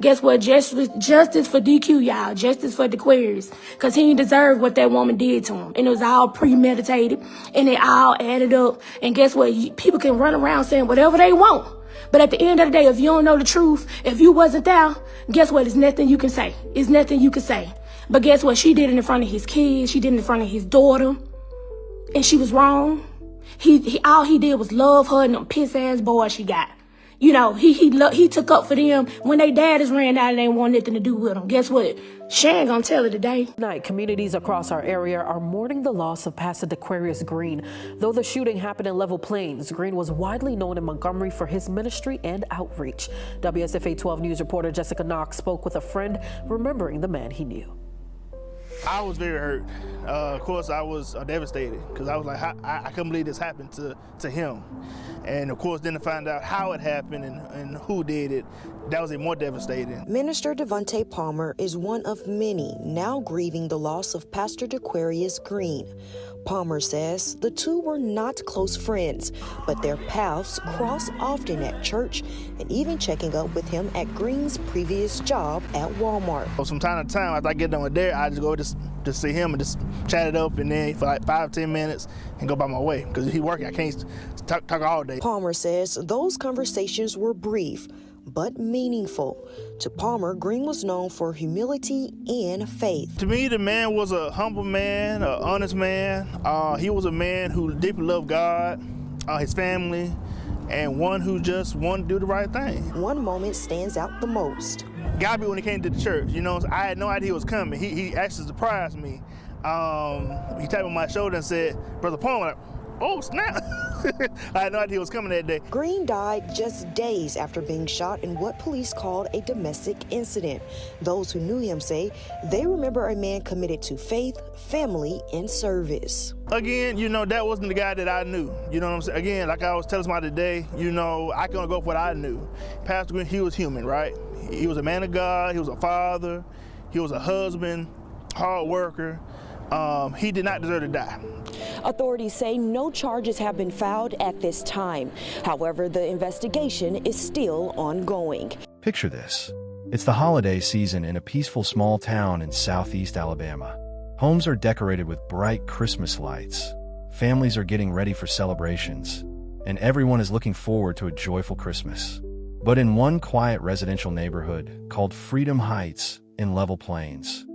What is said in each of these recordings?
Guess what? Justice for DQ, y'all. Justice for Quarius. Because he didn't deserve what that woman did to him. And it was all premeditated. And it all added up. And guess what? People can run around saying whatever they want. But at the end of the day, if you don't know the truth, if you wasn't there, guess what? There's nothing you can say. It's nothing you can say. But guess what? She did it in front of his kids. She did it in front of his daughter. And she was wrong. All he did was love her and them piss-ass boys she got. You know, he took up for them when they daddies ran out and they want nothing to do with them. Guess what? She ain't gonna tell her today. Tonight, communities across our area are mourning the loss of Pastor Quarius Green. Though the shooting happened in Level Plains, Green was widely known in Montgomery for his ministry and outreach. WSFA 12 News reporter Jessica Knox spoke with a friend remembering the man he knew. I was very hurt. Of course, I was devastated because I was like, I couldn't believe this happened to him. And of course, then to find out how it happened and who did it, that was even more devastating. Minister Devontae Palmer is one of many now grieving the loss of Pastor Quarius Green. Palmer says the two were not close friends, but their paths crossed often at church and even checking up with him at Green's previous job at Walmart. So from time to time, after I get done with there, I just go just see him and just chat it up, and then for like 5-10 minutes and go by my way because he working. I can't talk all day. Palmer says those conversations were brief but meaningful. To Palmer, Green was known for humility and faith. To me, the man was a humble man, an honest man. He was a man who deeply loved God, his family, and one who just wanted to do the right thing. One moment stands out the most. Got me when he came to the church. You know, I had no idea he was coming. He actually surprised me. He tapped on my shoulder and said, "Brother Palmer." Oh, snap. I had no idea he was coming that day. Green died just days after being shot in what police called a domestic incident. Those who knew him say they remember a man committed to faith, family, and service. Again, you know, that wasn't the guy that I knew. You know what I'm saying? Again, like I was telling somebody today, you know, I can only go for what I knew. Pastor Green, he was human, right? He was a man of God. He was a father. He was a husband, hard worker. He did not deserve to die. Authorities say no charges have been filed at this time. However, the investigation is still ongoing. Picture this. It's the holiday season in a peaceful small town in southeast Alabama. Homes are decorated with bright Christmas lights. Families are getting ready for celebrations, and everyone is looking forward to a joyful Christmas. But in one quiet residential neighborhood called Freedom Heights in Level Plains,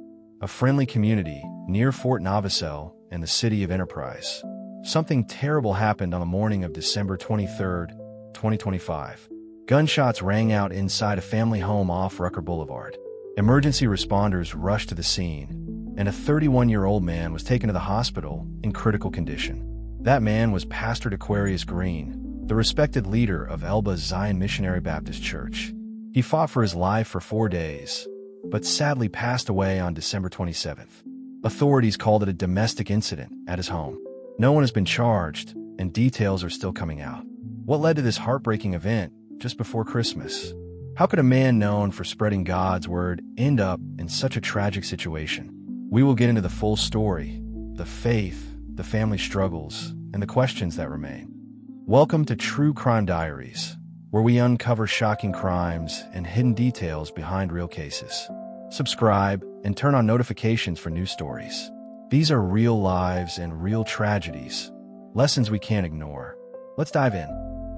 a friendly community near Fort Novosel in the city of Enterprise, something terrible happened on the morning of December 23, 2025. Gunshots rang out inside a family home off Rucker Boulevard. Emergency responders rushed to the scene, and a 31-year-old man was taken to the hospital in critical condition. That man was Pastor Quarius Green, the respected leader of Elba's Zion Missionary Baptist Church. He fought for his life for 4 days, but sadly passed away on December 27th. Authorities called it a domestic incident at his home. No one has been charged, and details are still coming out. What led to this heartbreaking event just before Christmas? How could a man known for spreading God's word end up in such a tragic situation? We will get into the full story, the faith, the family struggles, and the questions that remain. Welcome to True Crime Diaries, where we uncover shocking crimes and hidden details behind real cases. Subscribe and turn on notifications for new stories. These are real lives and real tragedies, lessons we can't ignore. Let's dive in.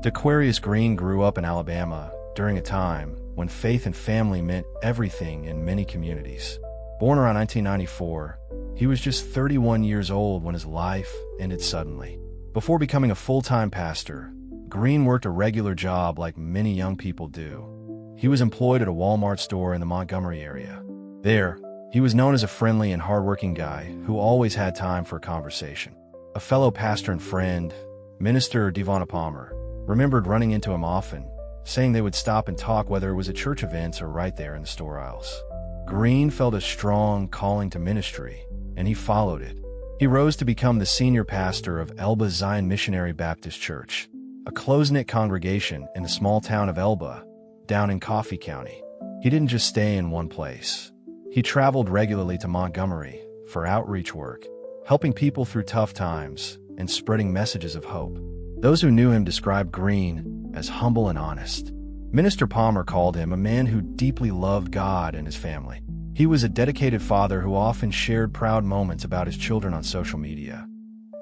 Quarius Green grew up in Alabama during a time when faith and family meant everything in many communities. Born around 1994, he was just 31 years old when his life ended suddenly. Before becoming a full-time pastor, Green worked a regular job like many young people do. He was employed at a Walmart store in the Montgomery area. There, he was known as a friendly and hardworking guy who always had time for a conversation. A fellow pastor and friend, Minister Devontae Palmer, remembered running into him often, saying they would stop and talk whether it was at church events or right there in the store aisles. Green felt a strong calling to ministry, and he followed it. He rose to become the senior pastor of Elba's Zion Missionary Baptist Church, a close-knit congregation in the small town of Elba, down in Coffee County. He didn't just stay in one place. He traveled regularly to Montgomery for outreach work, helping people through tough times and spreading messages of hope. Those who knew him described Green as humble and honest. Minister Palmer called him a man who deeply loved God and his family. He was a dedicated father who often shared proud moments about his children on social media,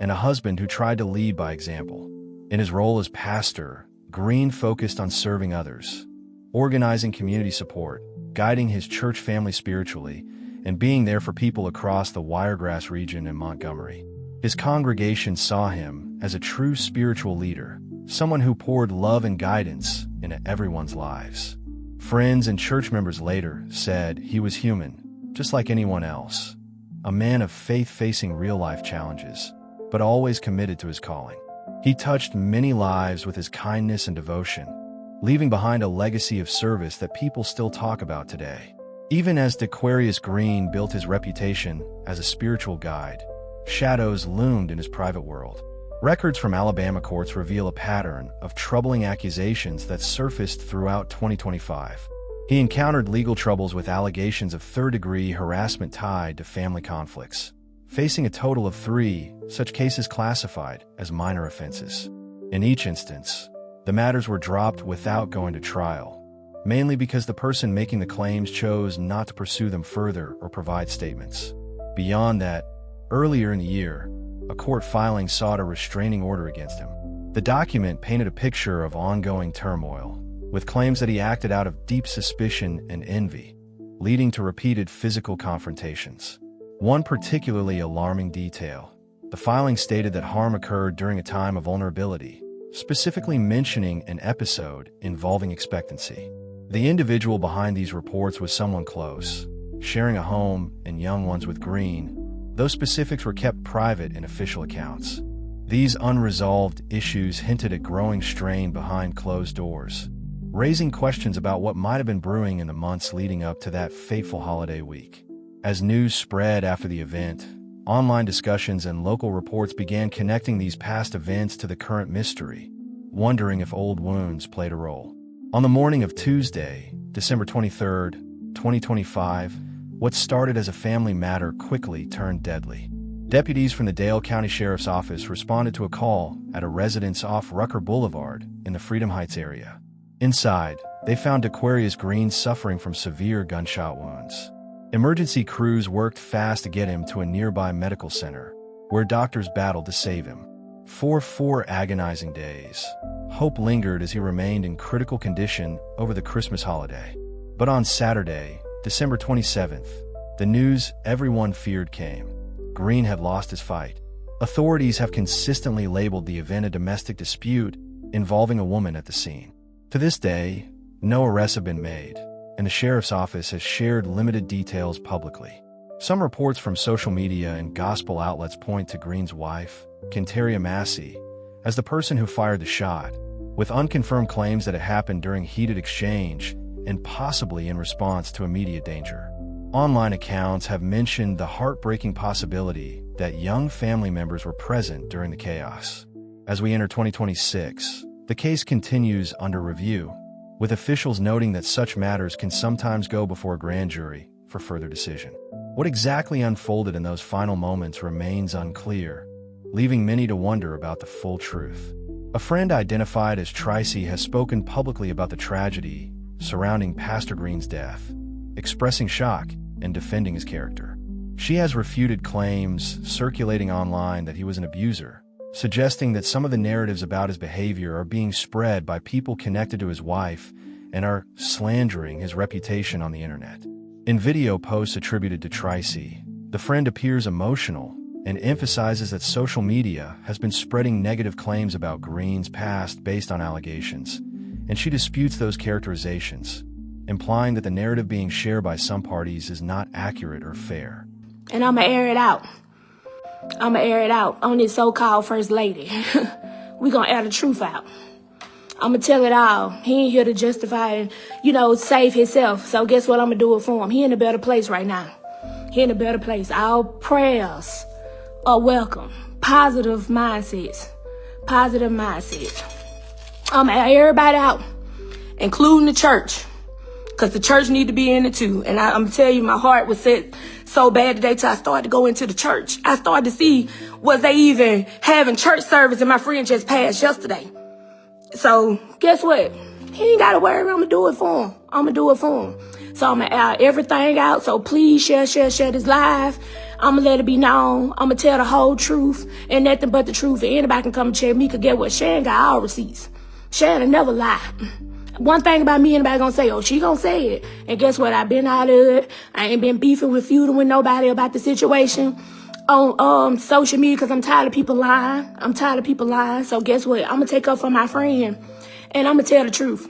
and a husband who tried to lead by example. In his role as pastor, Green focused on serving others, organizing community support, guiding his church family spiritually, and being there for people across the Wiregrass region in Montgomery. His congregation saw him as a true spiritual leader, someone who poured love and guidance into everyone's lives. Friends and church members later said he was human, just like anyone else, a man of faith facing real-life challenges, but always committed to his calling. He touched many lives with his kindness and devotion, leaving behind a legacy of service that people still talk about today. Even as Quarius Green built his reputation as a spiritual guide, shadows loomed in his private world. Records from Alabama courts reveal a pattern of troubling accusations that surfaced throughout 2025. He encountered legal troubles with allegations of third-degree harassment tied to family conflicts, facing a total of 3 such cases classified as minor offenses. In each instance, the matters were dropped without going to trial, mainly because the person making the claims chose not to pursue them further or provide statements. Beyond that, earlier in the year, a court filing sought a restraining order against him. The document painted a picture of ongoing turmoil, with claims that he acted out of deep suspicion and envy, leading to repeated physical confrontations. One particularly alarming detail: the filing stated that harm occurred during a time of vulnerability, specifically mentioning an episode involving expectancy. The individual behind these reports was someone close, sharing a home and young ones with Green. Those specifics were kept private in official accounts. These unresolved issues hinted at growing strain behind closed doors, raising questions about what might have been brewing in the months leading up to that fateful holiday week. As news spread after the event, online discussions and local reports began connecting these past events to the current mystery, wondering if old wounds played a role. On the morning of Tuesday, December 23, 2025, what started as a family matter quickly turned deadly. Deputies from the Dale County Sheriff's Office responded to a call at a residence off Rucker Boulevard in the Freedom Heights area. Inside, they found Quarius Green suffering from severe gunshot wounds. Emergency crews worked fast to get him to a nearby medical center, where doctors battled to save him. For 4 agonizing days, hope lingered as he remained in critical condition over the Christmas holiday. But on Saturday, December 27th, the news everyone feared came. Green had lost his fight. Authorities have consistently labeled the event a domestic dispute involving a woman at the scene. To this day, no arrests have been made, and the sheriff's office has shared limited details publicly. Some reports from social media and gospel outlets point to Green's wife, Quarius Massey, as the person who fired the shot, with unconfirmed claims that it happened during heated exchange and possibly in response to immediate danger. Online accounts have mentioned the heartbreaking possibility that young family members were present during the chaos. As we enter 2026, the case continues under review, with officials noting that such matters can sometimes go before a grand jury for further decision. What exactly unfolded in those final moments remains unclear, leaving many to wonder about the full truth. A friend identified as Tracy has spoken publicly about the tragedy surrounding Pastor Green's death, expressing shock and defending his character. She has refuted claims circulating online that he was an abuser, suggesting that some of the narratives about his behavior are being spread by people connected to his wife and are slandering his reputation on the internet. In video posts attributed to Tracy, the friend appears emotional and emphasizes that social media has been spreading negative claims about Green's past based on allegations, and she disputes those characterizations, implying that the narrative being shared by some parties is not accurate or fair. And I'ma air it out. I'ma air it out on this so-called first lady. We gonna air the truth out. I'ma tell it all. He ain't here to justify and, save himself. So guess what? I'ma do it for him. He in a better place right now. He in a better place. Our prayers are welcome. Positive mindsets. Positive mindsets. I'ma air everybody out, including the church. Because the church need to be in it too. And I'm telling you, my heart was set so bad today till I started to go into the church. I started to see, was they even having church service? And my friend just passed yesterday. So guess what? He ain't got to worry. I'm going to do it for him. I'm going to do it for him. So I'm going to air everything out. So please share this live. I'm going to let it be known. I'm going to tell the whole truth and nothing but the truth. And anybody can come and check me. Because get what? Shan got all receipts. Shan will never lie. One thing about me, anybody gonna say, oh, she gonna say it. And guess what? I've been out of it. I ain't been beefing with, feuding with nobody about the situation on social media because I'm tired of people lying. So guess what? I'm gonna take up for my friend and I'm gonna tell the truth.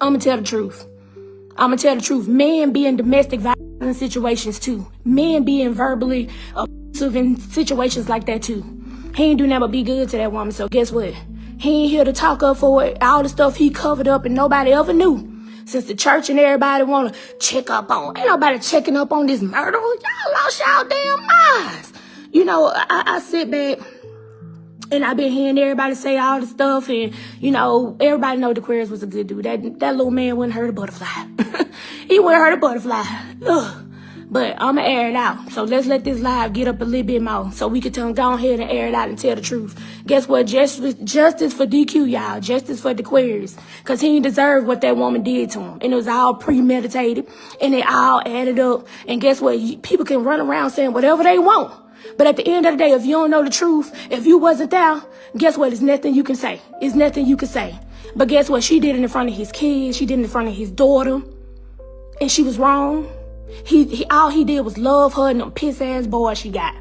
I'm gonna tell the truth. Men be in domestic violence situations too. Men being verbally abusive in situations like that too. He ain't do nothing but be good to that woman. So guess what? He ain't here to talk up for it. All the stuff he covered up and nobody ever knew. Since the church and everybody want to check up on. Ain't nobody checking up on this murder. Y'all lost y'all damn minds. You know, I sit back and I've been hearing everybody say all the stuff. And, you know, everybody know Quarius was a good dude. That little man wouldn't hurt a butterfly. He wouldn't hurt a butterfly. Ugh. But I'm going to air it out. So let's let this live get up a little bit more so we can go ahead and air it out and tell the truth. Guess what? Justice for DQ, y'all. Justice for Quarius. Because he didn't deserve what that woman did to him. And it was all premeditated. And it all added up. And guess what? People can run around saying whatever they want. But at the end of the day, if you don't know the truth, if you wasn't there, guess what? There's nothing you can say. It's nothing you can say. But guess what? She did it in front of his kids. She did it in front of his daughter. And she was wrong. All he did was love her and them piss ass boys she got.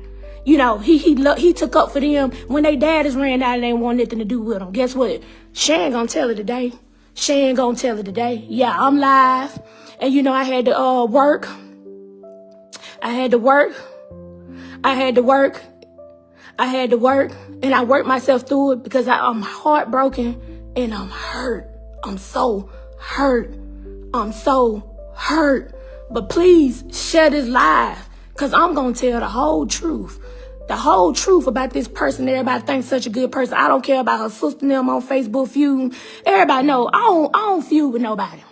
You know, he took up for them when they daddies ran out and they want nothing to do with them. Guess what? Shan gonna tell it today. Yeah, I'm live. And you know, I had to work. And I worked myself through it because I'm heartbroken and I'm hurt. I'm so hurt. But please share this live because I'm going to tell the whole truth. The whole truth about this person everybody thinks such a good person. I don't care about her sister and them on Facebook feud. Everybody know I don't feud with nobody.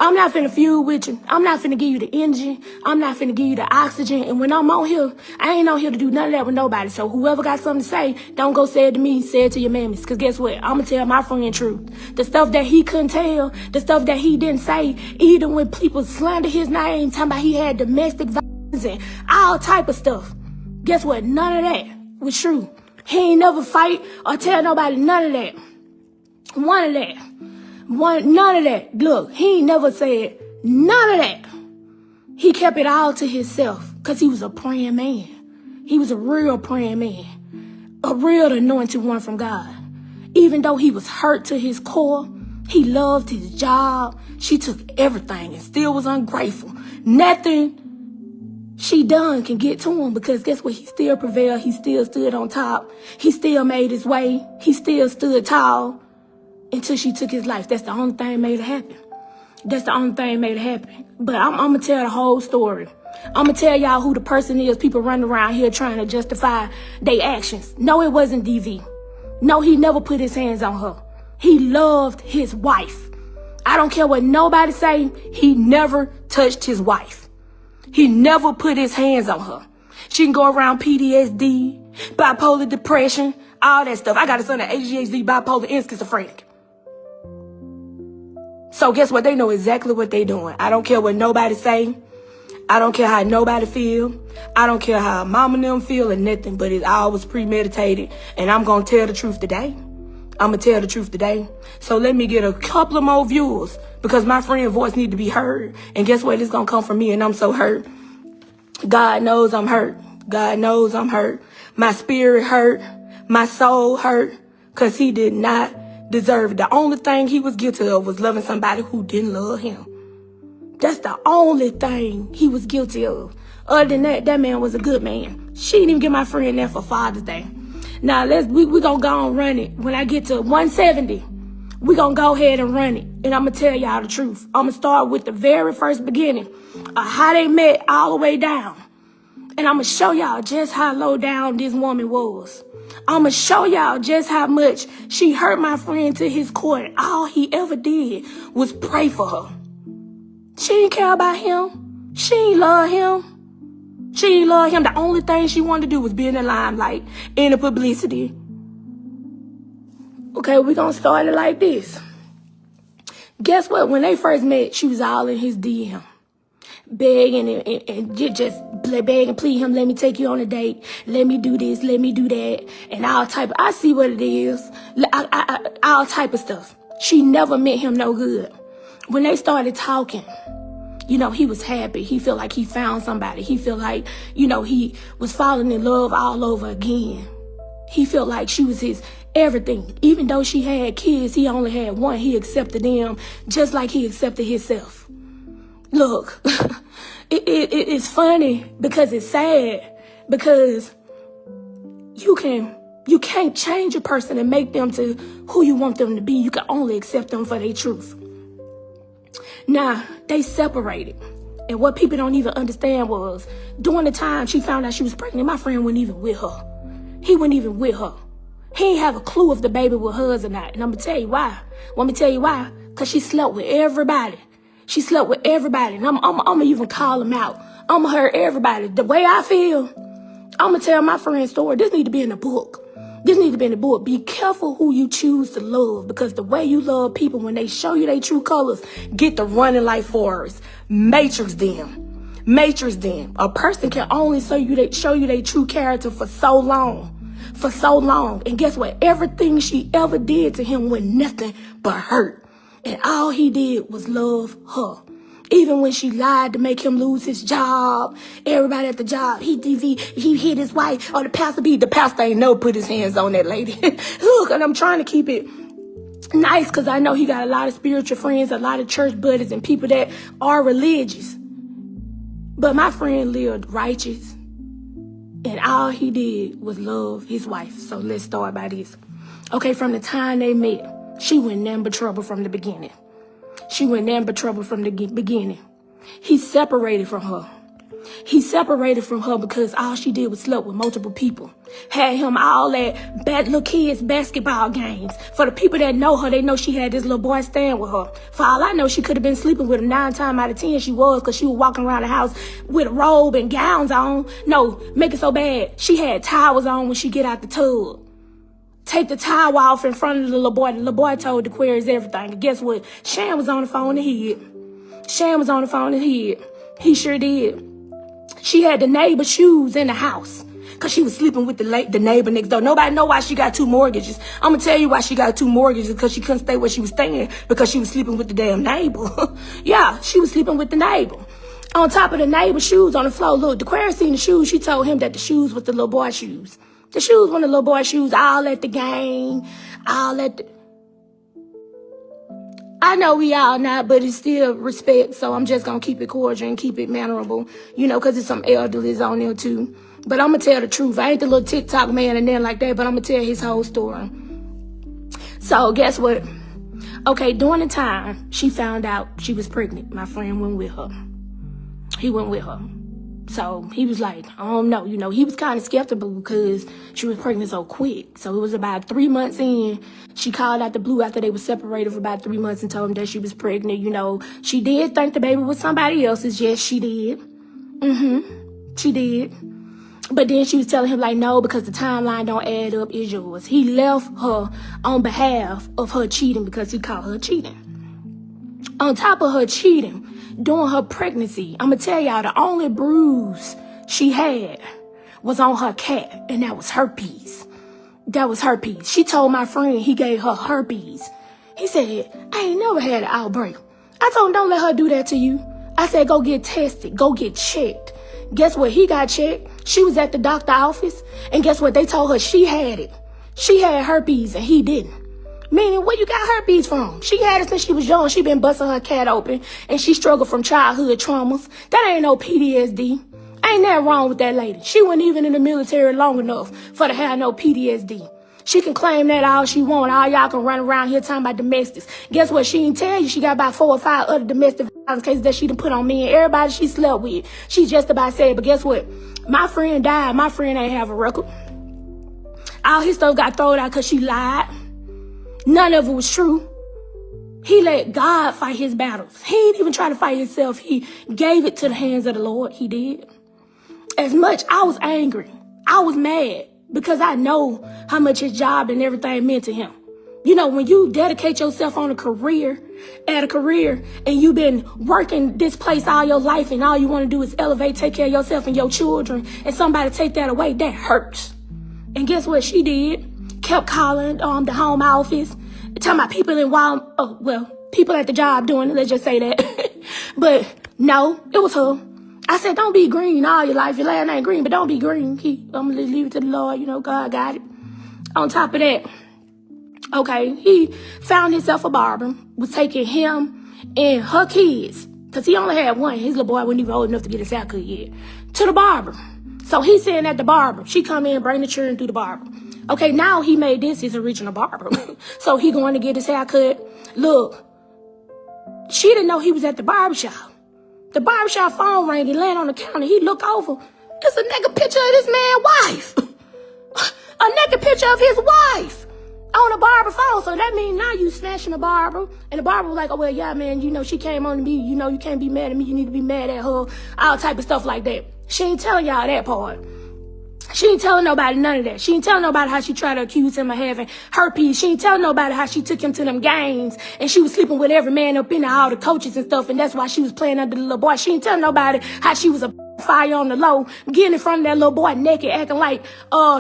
I'm not finna feud with you. I'm not finna give you the energy. I'm not finna give you the oxygen. And when I'm on here, I ain't on here to do none of that with nobody. So whoever got something to say, don't go say it to me, say it to your mammies. Because guess what? I'm going to tell my friend truth. The stuff that he couldn't tell, the stuff that he didn't say, even when people slander his name, talking about he had domestic violence and all type of stuff. Guess what? None of that was true. He ain't never fight or tell nobody none of that. None of that. Look, he ain't never said none of that. He kept it all to himself because he was a praying man. He was a real praying man. A real anointed one from God. Even though he was hurt to his core, he loved his job. She took everything and still was ungrateful. Nothing she done can get to him because guess what? He still prevailed. He still stood on top. He still made his way. He still stood tall. Until she took his life. That's the only thing made it happen. But I'm going to tell the whole story. I'm going to tell y'all who the person is. People running around here trying to justify their actions. No, it wasn't DV. No, he never put his hands on her. He loved his wife. I don't care what nobody say. He never touched his wife. He never put his hands on her. She can go around PTSD, bipolar depression, all that stuff. I got a son of ADHD, bipolar, and schizophrenic. So guess what? They know exactly what they doing. I don't care what nobody say. I don't care how nobody feel. I don't care how mama and them feel or nothing, but it's always premeditated. And I'm going to tell the truth today. So let me get a couple of more viewers because my friend's voice need to be heard. And guess what? It's going to come from me and I'm so hurt. God knows I'm hurt. My spirit hurt. My soul hurt because he did not deserve it. The only thing he was guilty of was loving somebody who didn't love him. That's the only thing he was guilty of. Other than that, that man was a good man. She didn't even get my friend there for Father's Day. Now, we gonna go and run it. When I get to 170, we gonna go ahead and run it. And I'm gonna tell y'all the truth. I'm gonna start with the very first beginning of how they met all the way down. And I'm gonna show y'all just how low down this woman was. I'm going to show y'all just how much she hurt my friend to his core. And all he ever did was pray for her. She didn't care about him. She didn't love him. The only thing she wanted to do was be in the limelight, in the publicity. Okay, we're going to start it like this. Guess what? When they first met, she was all in his DM. Begging and just beg and plead him, let me take you on a date, let me do this, let me do that, and all type of, I see what it is, all type of stuff. She never meant him no good. When they started talking, you know, he was happy. He felt like he found somebody. He felt like, you know, he was falling in love all over again. He felt like she was his everything. Even though she had kids, he only had one. He accepted them just like he accepted himself. Look, it's funny because it's sad, because you can't change a person and make them to who you want them to be. You can only accept them for their truth. Now, they separated. And what people don't even understand was, during the time she found out she was pregnant, my friend wasn't even with her. He wasn't even with her. He didn't have a clue if the baby was hers or not. And I'm going to tell you why. Want me to tell you why? Because she slept with everybody. She slept with everybody. And I'm going to even call them out. I'm going to hurt everybody. The way I feel, I'm going to tell my friend's story. This need to be in the book. This need to be in the book. Be careful who you choose to love, because the way you love people, when they show you their true colors, get to running like forest. Matrix them. Matrix them. A person can only show you their true character for so long. For so long. And guess what? Everything she ever did to him was nothing but hurt. And all he did was love her. Even when she lied to make him lose his job, everybody at the job, he hit his wife, or the pastor ain't never put his hands on that lady. Look, and I'm trying to keep it nice, because I know he got a lot of spiritual friends, a lot of church buddies, and people that are religious. But my friend lived righteous, and all he did was love his wife. So let's start by this. Okay, from the time they met, she went nothing but trouble from the beginning. She went nothing but trouble from the beginning. He separated from her. He separated from her because all she did was sleep with multiple people. Had him all at bad little kids' basketball games. For the people that know her, they know she had this little boy staying with her. For all I know, she could have been sleeping with him 9 times out of 10. She was, because she was walking around the house with a robe and gowns on. No, make it so bad. She had towels on when she get out the tub. Take the towel off in front of the little boy. The little boy told the Quarius everything. And guess what? Shan was on the phone and hid. Shan was on the phone and hid. He sure did. She had the neighbor's shoes in the house because she was sleeping with the neighbor next door. Nobody know why she got 2 mortgages. I'm going to tell you why she got 2 mortgages, because she couldn't stay where she was staying because she was sleeping with the damn neighbor. Yeah, she was sleeping with the neighbor. On top of the neighbor's shoes on the floor. Look, the Quarius seen the shoes. She told him that the shoes was the little boy's shoes. The shoes were the little boy's shoes, all at the game, all at the... I know we all not, but it's still respect, so I'm just going to keep it cordial and keep it mannerable, you know, because there's some elderlies on there too. But I'm going to tell the truth. I ain't the little TikTok man and then like that, but I'm going to tell his whole story. So guess what? Okay, during the time she found out she was pregnant, my friend went with her. He went with her. So he was like, I don't know. You know, he was kind of skeptical because she was pregnant so quick. So it was about 3 months in. She called out the blue after they were separated for about 3 months and told him that she was pregnant. You know, she did think the baby was somebody else's. Yes, she did. She did. But then she was telling him, like, no, because the timeline don't add up, it's yours. He left her on behalf of her cheating because he caught her cheating. On top of her cheating, during her pregnancy, I'm going to tell y'all, the only bruise she had was on her cat, and that was herpes. That was herpes. She told my friend he gave her herpes. He said, I ain't never had an outbreak. I told him, don't let her do that to you. I said, go get tested. Go get checked. Guess what? He got checked. She was at the doctor's office, and guess what? They told her she had it. She had herpes, and he didn't. Meaning, where you got herpes from? She had it since she was young. She been busting her cat open, and she struggled from childhood traumas. That ain't no PTSD. Ain't nothing wrong with that lady. She wasn't even in the military long enough for to have no PTSD. She can claim that all she want. All y'all can run around here talking about domestics. Guess what? She didn't tell you she got about 4 or 5 other domestic violence cases that she done put on me and everybody she slept with. She just about said, but guess what? My friend died. My friend ain't have a record. All his stuff got thrown out because she lied. None of it was true. He let God fight his battles. He didn't even try to fight himself. He gave it to the hands of the Lord. He did. As much, I was angry. I was mad because I know how much his job and everything meant to him. You know, when you dedicate yourself on a career, and you've been working this place all your life and all you want to do is elevate, take care of yourself and your children, and somebody take that away, that hurts. And guess what she did? Kept calling the home office, talking about people in people at the job doing it, let's just say that. But no, it was her. I said, don't be green all your life. Your last name green, but don't be green. I'm going to leave it to the Lord. You know, God got it. On top of that, okay, he found himself a barber, was taking him and her kids, because he only had one. His little boy wasn't even old enough to get his haircut yet, to the barber. So he's sitting at the barber. She come in, bring the children through the barber. Okay, now he made this his original barber. So he going to get his haircut. Look, she didn't know he was at the barbershop. The barbershop phone rang. He landed on the counter. He looked over. It's a naked picture of this man's wife. A naked picture of his wife on a barber phone. So that means now you snatching a barber. And the barber was like, oh, well, yeah, man, you know, she came on to me. You know, you can't be mad at me. You need to be mad at her. All type of stuff like that. She ain't telling y'all that part. She ain't telling nobody none of that. She ain't telling nobody how she tried to accuse him of having herpes. She ain't telling nobody how she took him to them games and she was sleeping with every man up in there, all the coaches and stuff, and that's why she was playing under the little boy. She ain't telling nobody how she was a fire on the low, getting in front of that little boy naked, acting like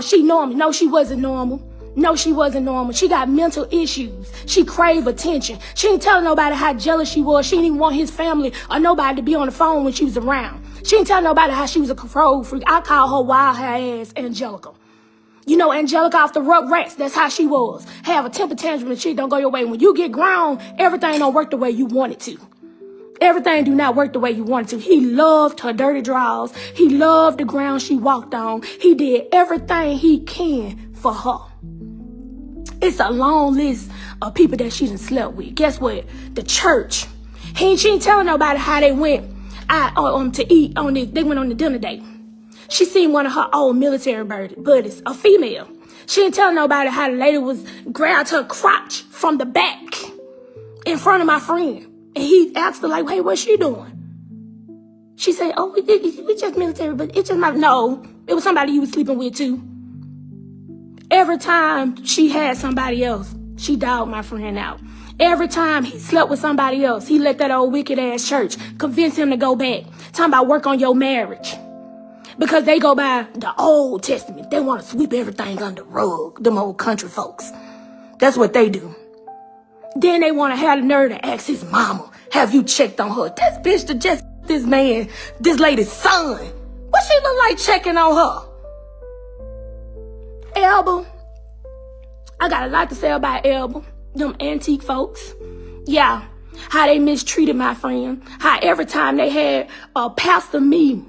she normal. No, she wasn't normal. No, she wasn't normal. She got mental issues. She craved attention. She ain't telling nobody how jealous she was. She didn't even want his family or nobody to be on the phone when she was around. She ain't telling nobody how she was a control freak. I call her wild hair ass Angelica. You know, Angelica off the Rugrats. That's how she was. Have a temper tantrum and shit don't go your way. When you get grown, everything don't work the way you want it to. Everything do not work the way you want it to. He loved her dirty drawers. He loved the ground she walked on. He did everything he can for her. It's a long list of people that she done slept with. Guess what? The church. She ain't telling nobody how they went to eat on this. They went on the dinner date. She seen one of her old military buddies, a female. She ain't telling nobody how the lady was grabbed her crotch from the back in front of my friend. And he asked her, like, hey, what's she doing? She said, oh, we just military, but it's just not. No, it was somebody you was sleeping with, too. Every time she had somebody else, she dogged my friend out. Every time he slept with somebody else, he let that old wicked-ass church convince him to go back. Talking about work on your marriage. Because they go by the Old Testament. They want to sweep everything under the rug, them old country folks. That's what they do. Then they want to have the nerve to ask his mama, have you checked on her? This bitch that just this man, this lady's son. What she look like checking on her? Elba. I got a lot to say about Elba. Them antique folks. Yeah. How they mistreated my friend. How every time they had a pastor meeting,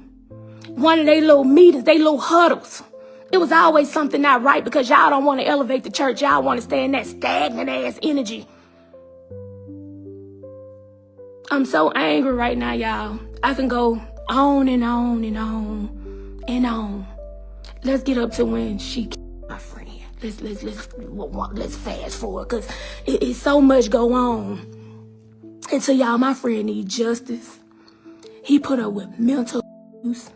one of their little meetings, they little huddles, it was always something not right because y'all don't want to elevate the church. Y'all want to stay in that stagnant ass energy. I'm so angry right now, y'all. I can go on and on and on and on. Let's get up to when she killed my friend. Let's fast forward because it's so much go on. And so y'all, my friend needs justice. He put her with mental abuse.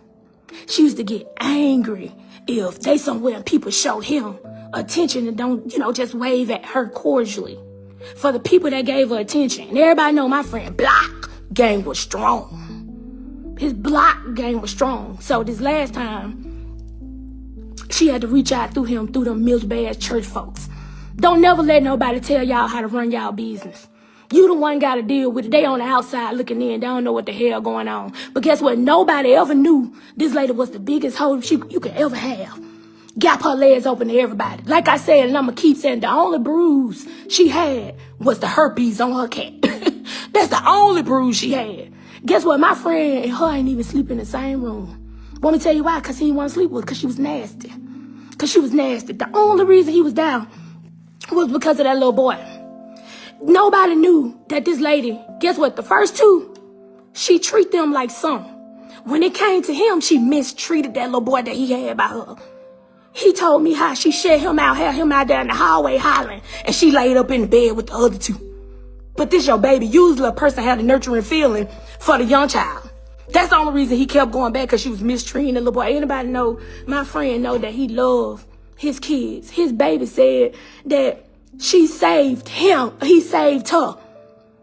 She used to get angry if they somewhere and people show him attention and don't, just wave at her cordially. For the people that gave her attention. And everybody know my friend block game was strong. His block game was strong. So this last time, she had to reach out through him, through them milk-ass church folks. Don't never let nobody tell y'all how to run y'all business. You the one got to deal with it. They on the outside looking in. They don't know what the hell going on. But guess what? Nobody ever knew this lady was the biggest hoe you could ever have. Gap her legs open to everybody. Like I said, and I'm going to keep saying, the only bruise she had was the herpes on her cat. That's the only bruise she had. Guess what? My friend and her ain't even sleep in the same room. Want me to tell you why? Because he didn't want to sleep with her. Because she was nasty. Because she was nasty. The only reason he was down was because of that little boy. Nobody knew that this lady, guess what? The first two, she treated them like son. When it came to him, she mistreated that little boy that he had by her. He told me how she shut him out, had him out there in the hallway hollering, and she laid up in the bed with the other two. But this your baby. Usually a person had a nurturing feeling for the young child. That's the only reason he kept going back, because she was mistreating the little boy. Anybody know, my friend know that he loved his kids. His baby said that She saved him. He saved her.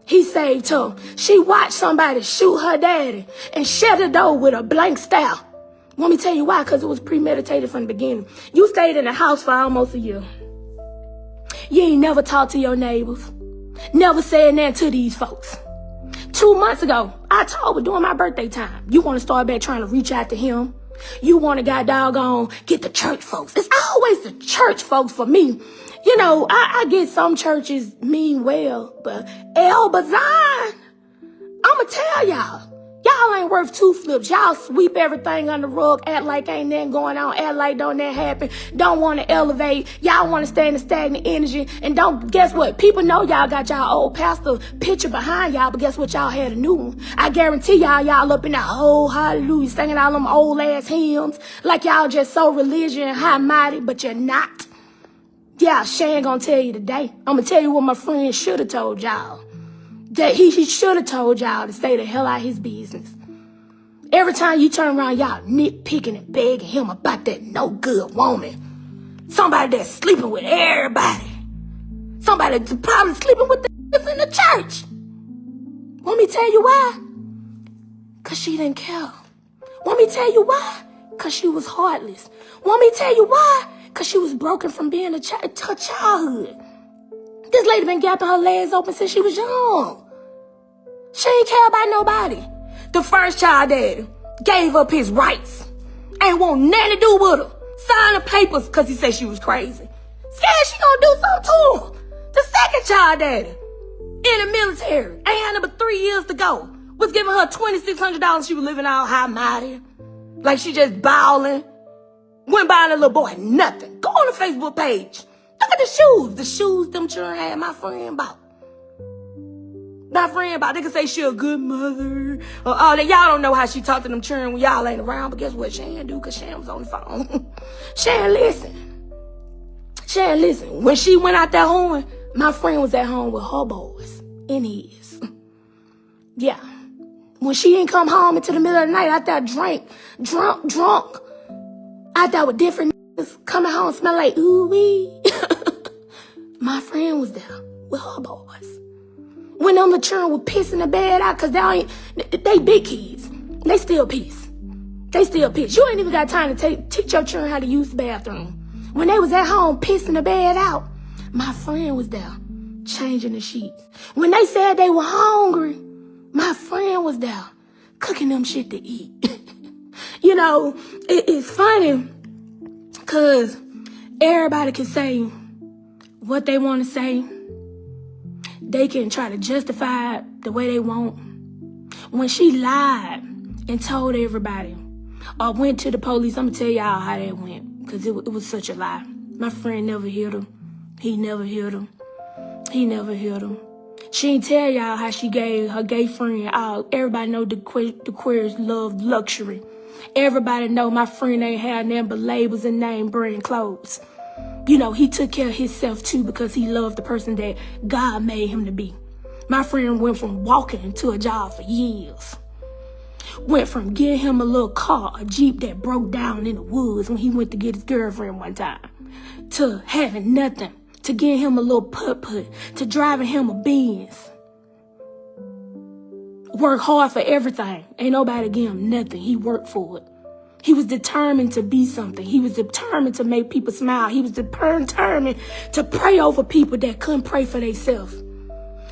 He saved her. She watched somebody shoot her daddy and shut the door with a blank stare. Want me to tell you why? Because it was premeditated from the beginning. You stayed in the house for almost a year. You ain't never talked to your neighbors. Never said nothing to these folks. 2 months ago, I told her during my birthday time, you want to start back trying to reach out to him. You want to get the church folks. It's always the church folks for me. You know, I get some churches mean well, but Elba, I'ma tell y'all ain't worth two flips. Y'all sweep everything under the rug, act like ain't nothing going on, act like don't that happen, don't want to elevate. Y'all want to stay in the stagnant energy. And guess what? People know y'all got y'all old pastor picture behind y'all, but guess what? Y'all had a new one. I guarantee y'all up in the whole hallelujah, singing all them old ass hymns, like y'all just so religious and high-mighty, but you're not. Yeah, Shan gonna tell you today. I'm gonna tell you what my friend should have told y'all. That he should have told y'all to stay the hell out of his business. Every time you turn around, y'all nitpicking and begging him about that no good woman. Somebody that's sleeping with everybody. Somebody that's probably sleeping with the in the church. Want me to tell you why? Because she didn't care. Want me to tell you why? Because she was heartless. Want me to tell you why? Because she was broken from being her childhood. This lady been gapping her legs open since she was young. She ain't care about nobody. The first child daddy gave up his rights. Ain't want nothing to do with her. Signed the papers because he said she was crazy. Scared she gonna do something to him. The second child daddy in the military. Ain't had number 3 years to go. Was giving her $2,600. She was living all high-mighty. Like she just bawling. Went buying a little boy nothing. Go on the Facebook page. Look at the shoes. The shoes them children had my friend bought. My friend bought. They can say she a good mother. Or all that. Y'all don't know how she talked to them children when y'all ain't around. But guess what Shan do? Because Shan was on the phone. Shan listen. Shan listen. When she went out that horn, my friend was at home with her boys. In his. Yeah. When she didn't come home until the middle of the night, out there drunk. Out there with different niggas coming home smell like ooh-wee. My friend was there with her boys. When them the children were pissing the bed out, because they big kids. They still piss. You ain't even got time to teach your children how to use the bathroom. When they was at home pissing the bed out, my friend was there changing the sheets. When they said they were hungry, my friend was there cooking them shit to eat. You know, it's funny because everybody can say what they want to say. They can try to justify it the way they want. When she lied and told everybody or went to the police, I'm going to tell y'all how that went because it was such a lie. My friend never hit her. He never hit her. She ain't tell y'all how she gave her gay friend out. Everybody know the Quarius love luxury. Everybody know my friend ain't had nothing but labels and name brand clothes. You know, he took care of himself too because he loved the person that God made him to be. My friend went from walking to a job for years. Went from getting him a little car, a Jeep that broke down in the woods when he went to get his girlfriend one time, to having nothing, to getting him a little put, to driving him a Benz. Work hard for everything. Ain't nobody give him nothing. He worked for it. He was determined to be something. He was determined to make people smile. He was determined to pray over people that couldn't pray for themselves.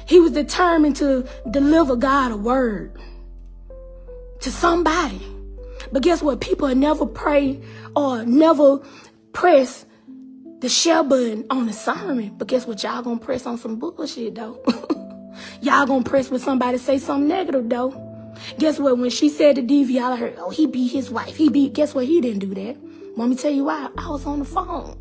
He was determined to deliver God a word to somebody. But guess what? People will never pray or never press the share button on the sermon. But guess what? Y'all gonna press on some bullshit, though. Y'all gonna press when somebody say something negative, though. Guess what? When she said to DV, y'all heard, oh, he beat his wife. Guess what? He didn't do that. Want me to tell you why? I was on the phone.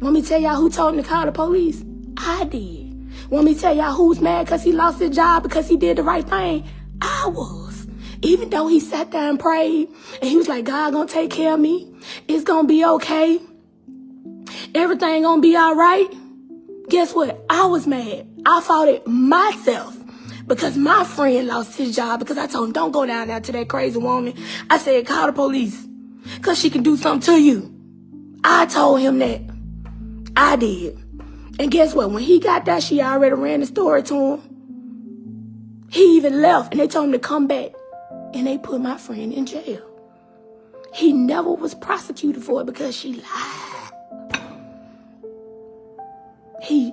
Want me to tell y'all who told him to call the police? I did. Want me to tell y'all who's mad because he lost his job because he did the right thing? I was. Even though he sat there and prayed, and he was like, God gonna take care of me. It's gonna be okay. Everything gonna be all right. Guess what? I was mad. I fought it myself because my friend lost his job because I told him, don't go down there to that crazy woman. I said, call the police because she can do something to you. I told him that. I did. And guess what? When he got there, she already ran the story to him. He even left, and they told him to come back. And they put my friend in jail. He never was prosecuted for it because she lied.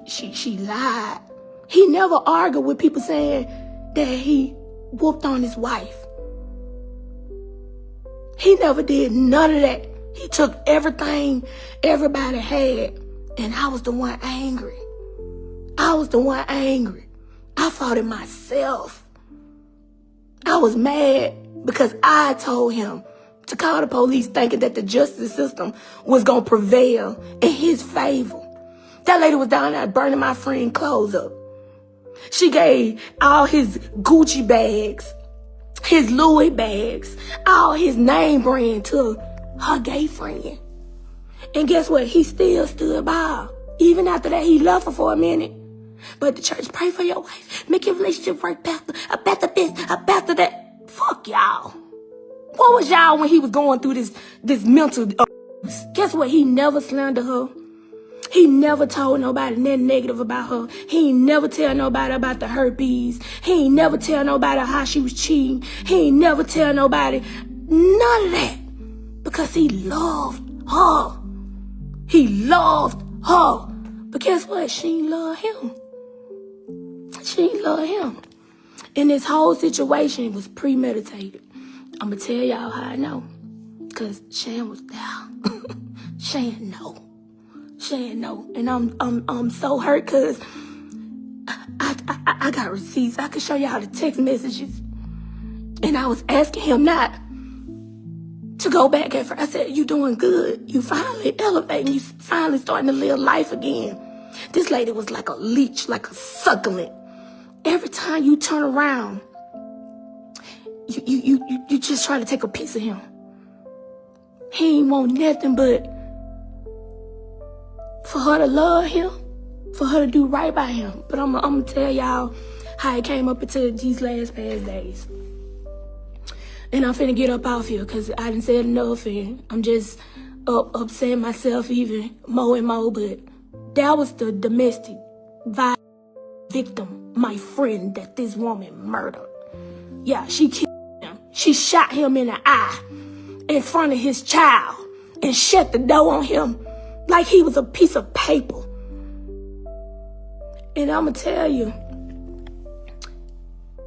She lied. He never argued with people saying that he whooped on his wife. He never did none of that. He took everything everybody had, and I was the one angry. I was the one angry. I fought it myself. I was mad because I told him to call the police thinking that the justice system was going to prevail in his favor. That lady was down there burning my friend's clothes up. She gave all his Gucci bags, his Louis bags, all his name brand to her gay friend. And guess what? He still stood by her. Even after that, he left her for a minute. But the church, pray for your wife. Make your relationship work, Pastor. I better this, I better that. Fuck y'all. What was y'all when he was going through this mental abuse? Guess what? He never slandered her. He never told nobody nothing negative about her. He ain't never tell nobody about the herpes. He ain't never tell nobody how she was cheating. He ain't never tell nobody none of that. Because he loved her. He loved her. But guess what? She ain't love him. She ain't love him. And this whole situation was premeditated. I'm going to tell y'all how I know. Because Shan was there. Shan know. Shan know. And I'm so hurt because I got receipts. I could show y'all the text messages. And I was asking him not to go back at first. I said, you doing good. You finally elevating. You finally starting to live life again. This lady was like a leech, like a succulent. Every time you turn around, you just try to take a piece of him. He ain't want nothing but for her to love him, for her to do right by him. But I'm gonna tell y'all how it came up into these last past days. And I'm finna get up off here because I done said enough and I'm just upsetting myself even more and more. But that was the domestic violence victim, my friend that this woman murdered. Yeah, she killed him. She shot him in the eye in front of his child and shut the door on him like he was a piece of paper. And I'm gonna tell you,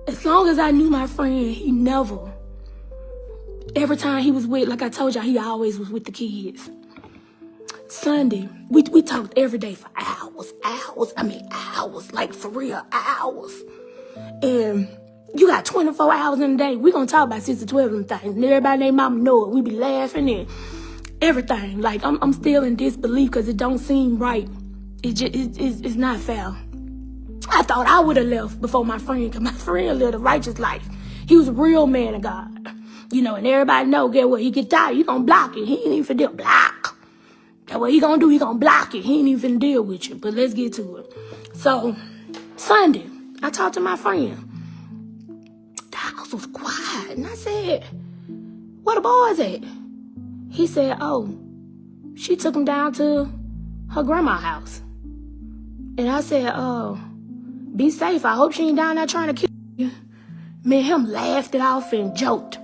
as long as I knew my friend, he never, every time he was with, like I told y'all, he always was with the kids. Sunday, we talked every day for hours, like for real, hours. And you got 24 hours in a day. We gonna talk about 6 to 12 of them things. And everybody and their mama know it. We be laughing and everything. Like, I'm still in disbelief because it don't seem right. It's not fair. I thought I would have left before my friend, because my friend lived a righteous life. He was a real man of God. You know, and everybody know, get what, he get tired, he gonna block it. He ain't even finna block. That's what he gonna do, he gonna block it. He ain't even finna deal with you. But let's get to it. So, Sunday, I talked to my friend. The house was quiet. And I said, where the boys at? He said, oh, she took him down to her grandma's house. And I said, oh, be safe. I hope she ain't down there trying to kill you. Me and him laughed it off and joked.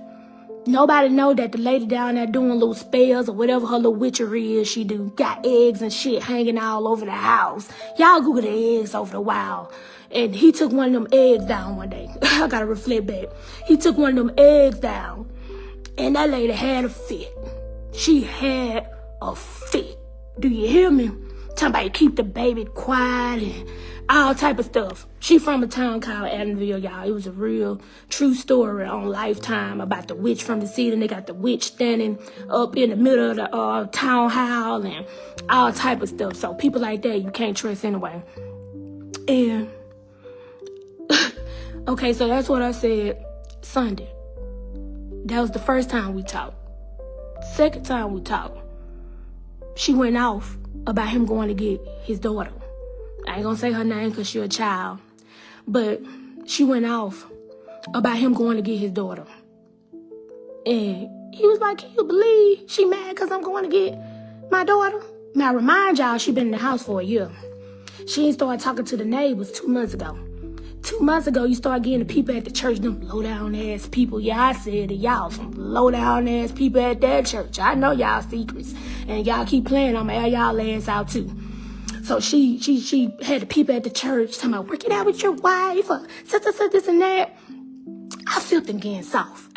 Nobody know that the lady down there doing little spells or whatever her little witchery is she do. Got eggs and shit hanging all over the house. Y'all Google the eggs over the while. And he took one of them eggs down one day. I gotta reflect back. He took one of them eggs down. And that lady had a fit. She had a fit. Do you hear me? Talking about keep the baby quiet and all type of stuff. She from a town called Adamville, y'all. It was a real true story on Lifetime about the witch from the city. And they got the witch standing up in the middle of the town hall and all type of stuff. So people like that you can't trust anyway. And okay, so that's what I said Sunday. That was the first time we talked. Second time we talked, she went off about him going to get his daughter. I ain't gonna say her name because she's a child. But she went off about him going to get his daughter. And he was like, can you believe she mad because I'm going to get my daughter? Now, remind y'all, she been in the house for a year. She ain't started talking to the neighbors 2 months ago. 2 months ago, you start getting the people at the church, them low-down-ass people. Yeah, I said it, y'all, some low-down-ass people at that church. I know y'all secrets. And y'all keep playing, I'm gonna air y'all ass out, too. So she had the people at the church talking about, work it out with your wife, or such, this and that. I feel them getting soft.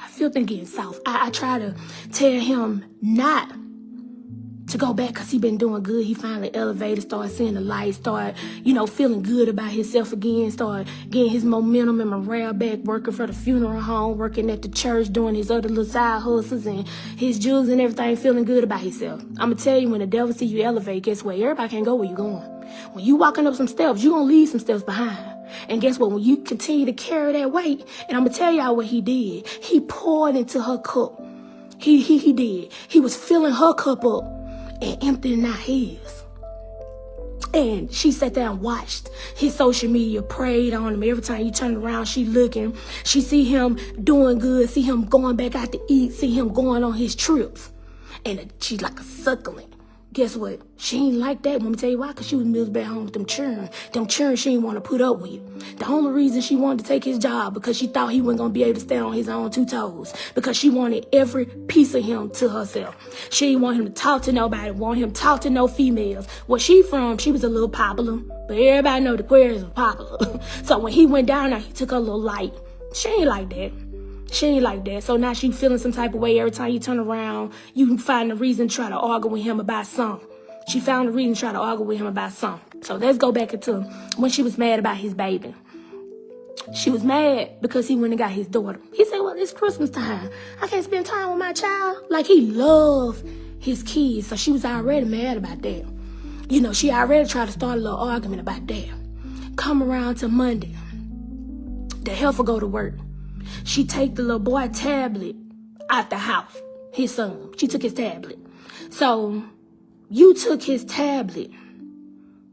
I try to tell him not to go back because he been doing good. He finally elevated, started seeing the light, started, feeling good about himself again, started getting his momentum and morale back, working for the funeral home, working at the church, doing his other little side hustles and his jewels and everything, feeling good about himself. I'm going to tell you, when the devil see you elevate, guess what? Everybody can't go where you going. When you walking up some steps, you going to leave some steps behind. And guess what? When you continue to carry that weight, and I'm going to tell y'all what he did. He poured into her cup. He did. He was filling her cup up and emptying out his. And she sat there and watched his social media, prayed on him. Every time you turn around, she looking. She see him doing good, see him going back out to eat, see him going on his trips. And she's like a suckling. Guess what? She ain't like that. Let me tell you why. Because she was meals back home with them children. Them children she didn't want to put up with. The only reason she wanted to take his job because she thought he wasn't going to be able to stand on his own 2 toes. Because she wanted every piece of him to herself. She didn't want him to talk to nobody. Want him to talk to no females. Where she from, she was a little popular. But everybody know the Quarius was popular. So when he went down there, he took her a little light. She ain't like that. So now she feeling some type of way. Every time you turn around, you can find a reason to try to argue with him about something. She found a reason to try to argue with him about something. So let's go back into when she was mad about his baby. She was mad because he went and got his daughter. He said, well, it's Christmas time. I can't spend time with my child. Like, he loved his kids. So she was already mad about that. She already tried to start a little argument about that. Come around to Monday. The heifer go to work. She take the little boy tablet out the house. His son. She took his tablet. So, you took his tablet,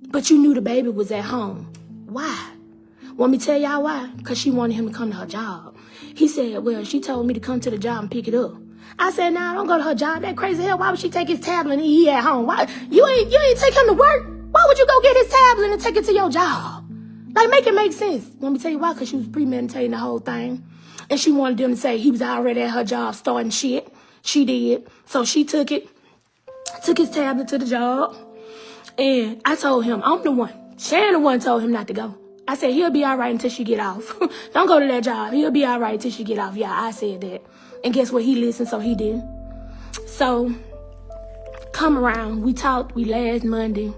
but you knew the baby was at home. Why? Want me to tell y'all why? Because she wanted him to come to her job. He said, well, she told me to come to the job and pick it up. I said, nah, don't go to her job. That crazy hell. Why would she take his tablet and he at home? Why? You ain't take him to work? Why would you go get his tablet and take it to your job? Like, make it make sense. Want me to tell you why? Because she was premeditating the whole thing. And she wanted them to say he was already at her job starting shit. She did. So she took his tablet to the job. And I told him, I'm the one. Sharon the one told him not to go. I said, he'll be all right until she get off. Don't go to that job. He'll be all right until she get off. Yeah, I said that. And guess what? He listened, so he didn't. So, come around. We talked. We last Monday.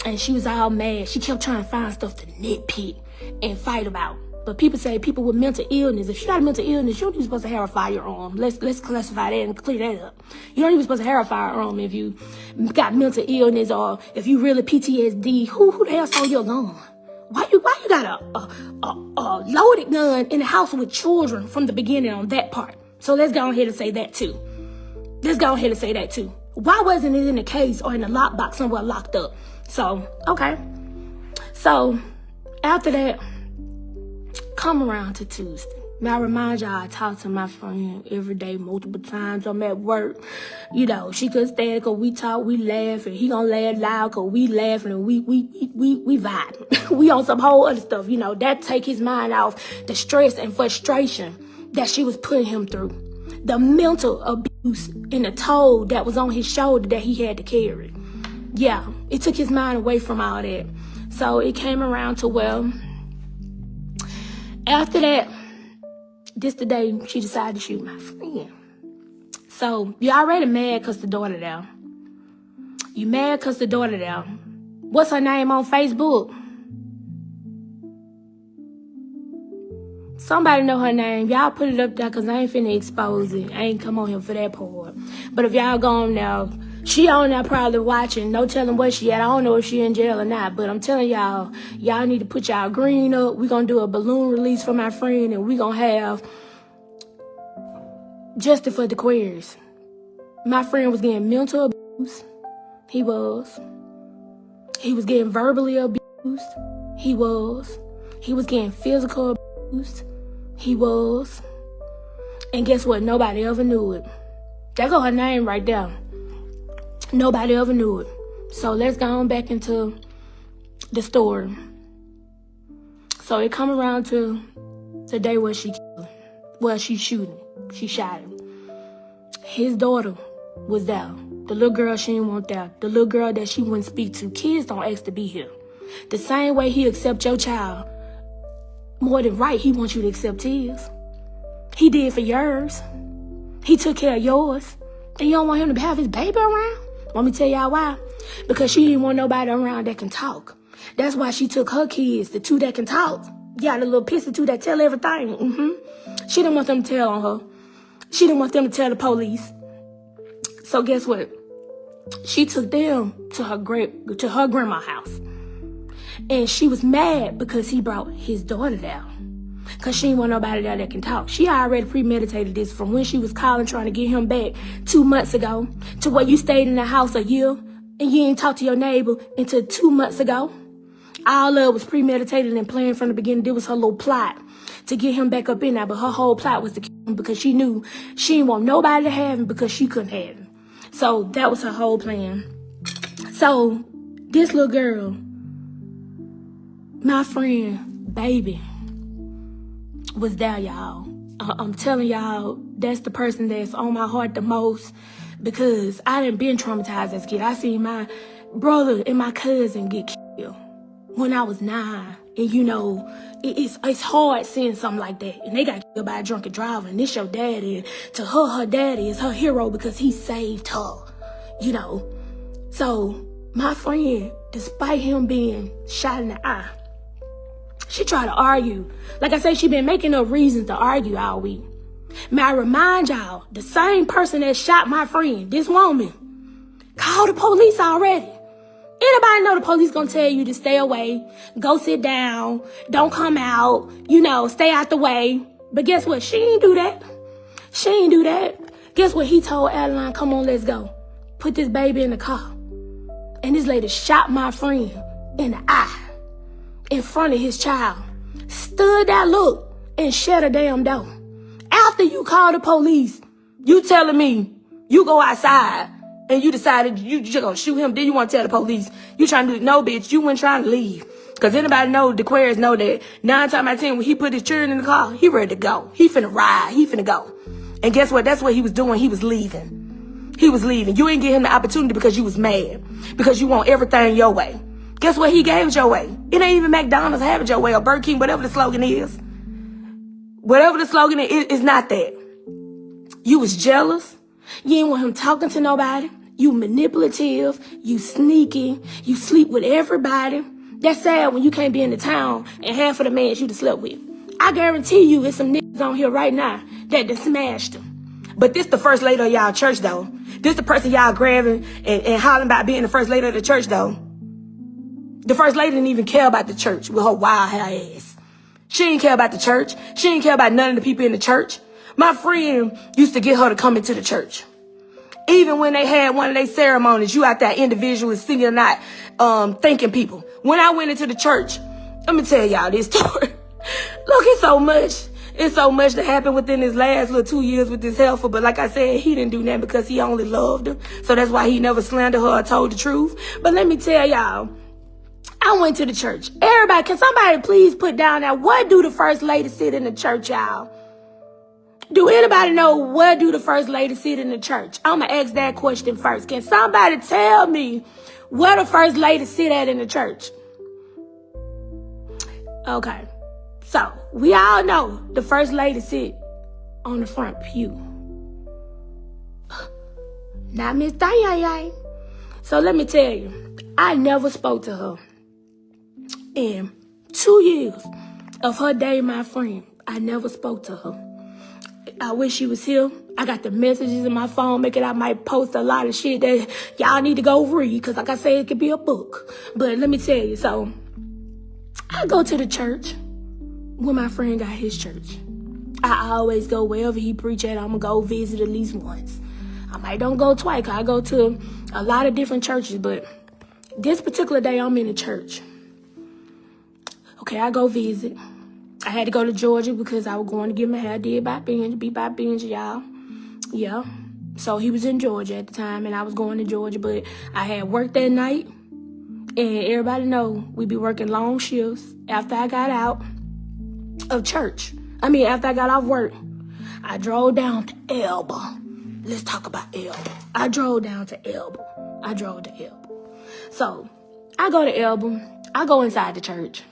And she was all mad. She kept trying to find stuff to nitpick and fight about. But people say people with mental illness, if you got a mental illness, you don't even supposed to have a firearm. Let's classify that and clear that up. You don't even supposed to have a firearm if you got mental illness or if you really PTSD. Who the hell saw your gun? Why you got a loaded gun in the house with children from the beginning on that part? So let's go ahead and say that too. Why wasn't it in the case or in the lockbox somewhere locked up? So, okay. So, after that, come around to Tuesday. Now, I remind y'all, I talk to my friend every day, multiple times. I'm at work. She could stand because we talk, we laugh, and he gonna laugh loud because we laughing and we vibe. We on some whole other stuff, that take his mind off the stress and frustration that she was putting him through. The mental abuse and the toll that was on his shoulder that he had to carry. Yeah, it took his mind away from all that. So it came around to, well, after that, this the day she decided to shoot my friend. So, you already mad because the daughter there. You mad because the daughter there. What's her name on Facebook? Somebody know her name. Y'all put it up there because I ain't finna expose it. I ain't come on here for that part. But if y'all go on there, she on there probably watching. No telling where she at. I don't know if she in jail or not. But I'm telling y'all, y'all need to put y'all green up. We gonna do a balloon release for my friend. And we gonna have justice for the Quarius. My friend was getting mental abuse. He was. He was getting verbally abused. He was. He was getting physical abused. He was. And guess what? Nobody ever knew it. There go her name right there. Nobody ever knew it. So let's go on back into the story. So it come around to the day where she shot him. His daughter was there. The little girl she didn't want there. The little girl that she wouldn't speak to. Kids don't ask to be here. The same way he accept your child, more than right, he wants you to accept his. He did for yours. He took care of yours. And you don't want him to have his baby around? Let me tell y'all why. Because she didn't want nobody around that can talk. That's why she took her kids, the two that can talk. Yeah, the little pissy two that tell everything. She didn't want them to tell on her. She didn't want them to tell the police. So guess what? She took them to her grandma's house. And she was mad because he brought his daughter there. Because she didn't want nobody there that can talk. She already premeditated this from when she was calling trying to get him back 2 months ago to where you stayed in the house a year and you didn't talk to your neighbor until 2 months ago. All of it was premeditated and planned from the beginning. It was her little plot to get him back up in there. But her whole plot was to kill him because she knew she didn't want nobody to have him because she couldn't have him. So that was her whole plan. So this little girl, my friend, baby, was there, y'all. I'm telling y'all, that's the person that's on my heart the most because I done been traumatized as a kid. I seen my brother and my cousin get killed when I was 9. And you know, it's hard seeing something like that. And they got killed by a drunken driver. And this your daddy. To her daddy is her hero because he saved her. You know. So my friend, despite him being shot in the eye, she tried to argue. Like I said, she been making up reasons to argue all week. May I remind y'all, the same person that shot my friend, this woman, called the police already. Anybody know the police gonna tell you to stay away, go sit down, don't come out, you know, stay out the way. But guess what? She ain't do that. She ain't do that. Guess what? He told Adeline, come on, let's go. Put this baby in the car. And this lady shot my friend in the eye in front of his child. Stood there, look, and shut her damn door. After you call the police, you telling me you go outside and you decided you just gonna shoot him, then you want to tell the police. You trying to do, no, bitch, you weren't trying to leave. Because anybody know, the Quarius know that 9 times out of 10, when he put his children in the car, he ready to go. He finna ride. He finna go. And guess what? That's what he was doing. He was leaving. He was leaving. You ain't give him the opportunity because you was mad. Because you want everything your way. Guess what? He gave it your way. It ain't even McDonald's have it your way or Burger King, whatever the slogan is. Whatever the slogan is, it's not that. You was jealous. You didn't want him talking to nobody. You manipulative. You sneaky. You sleep with everybody. That's sad when you can't be in the town and half of the men you done slept with. I guarantee you it's some niggas on here right now that done smashed them. But this the first lady of y'all church, though. This the person y'all grabbing and hollering about being the first lady of the church, though. The first lady didn't even care about the church with her wild hair ass. She didn't care about the church. She didn't care about none of the people in the church. My friend used to get her to come into the church. Even when they had one of their ceremonies, you out there individually singing or not, thanking people. When I went into the church, let me tell y'all this story. Look, it's so much that happened within his last little 2 years with this helper. But like I said, he didn't do that because he only loved her. So that's why he never slandered her or told the truth. But let me tell y'all, I went to the church. Everybody, can somebody please put down there, what do the first lady sit in the church, y'all? Do anybody know where do the first lady sit in the church? I'm going to ask that question first. Can somebody tell me where the first lady sit at in the church? Okay. So, we all know the first lady sit on the front pew. Not Miss Diaries. So, let me tell you, I never spoke to her. In 2 years of her dating my friend, I never spoke to her. I wish she was here. I got the messages in my phone, making I might post a lot of shit that y'all need to go read, because like I said, it could be a book. But let me tell you, so I go to the church when my friend got his church. I always go wherever he preach at. I'm going to go visit at least once. I might don't go twice, because I go to a lot of different churches, but this particular day I'm in the church. Okay, I go visit. I had to go to Georgia because I was going to get my hair did by Benji, y'all. Yeah. So he was in Georgia at the time, and I was going to Georgia, but I had work that night, and everybody know we be working long shifts. After I got out of church, after I got off work, I drove down to Elba. Let's talk about Elba. I drove to Elba. So I go to Elba. I go inside the church.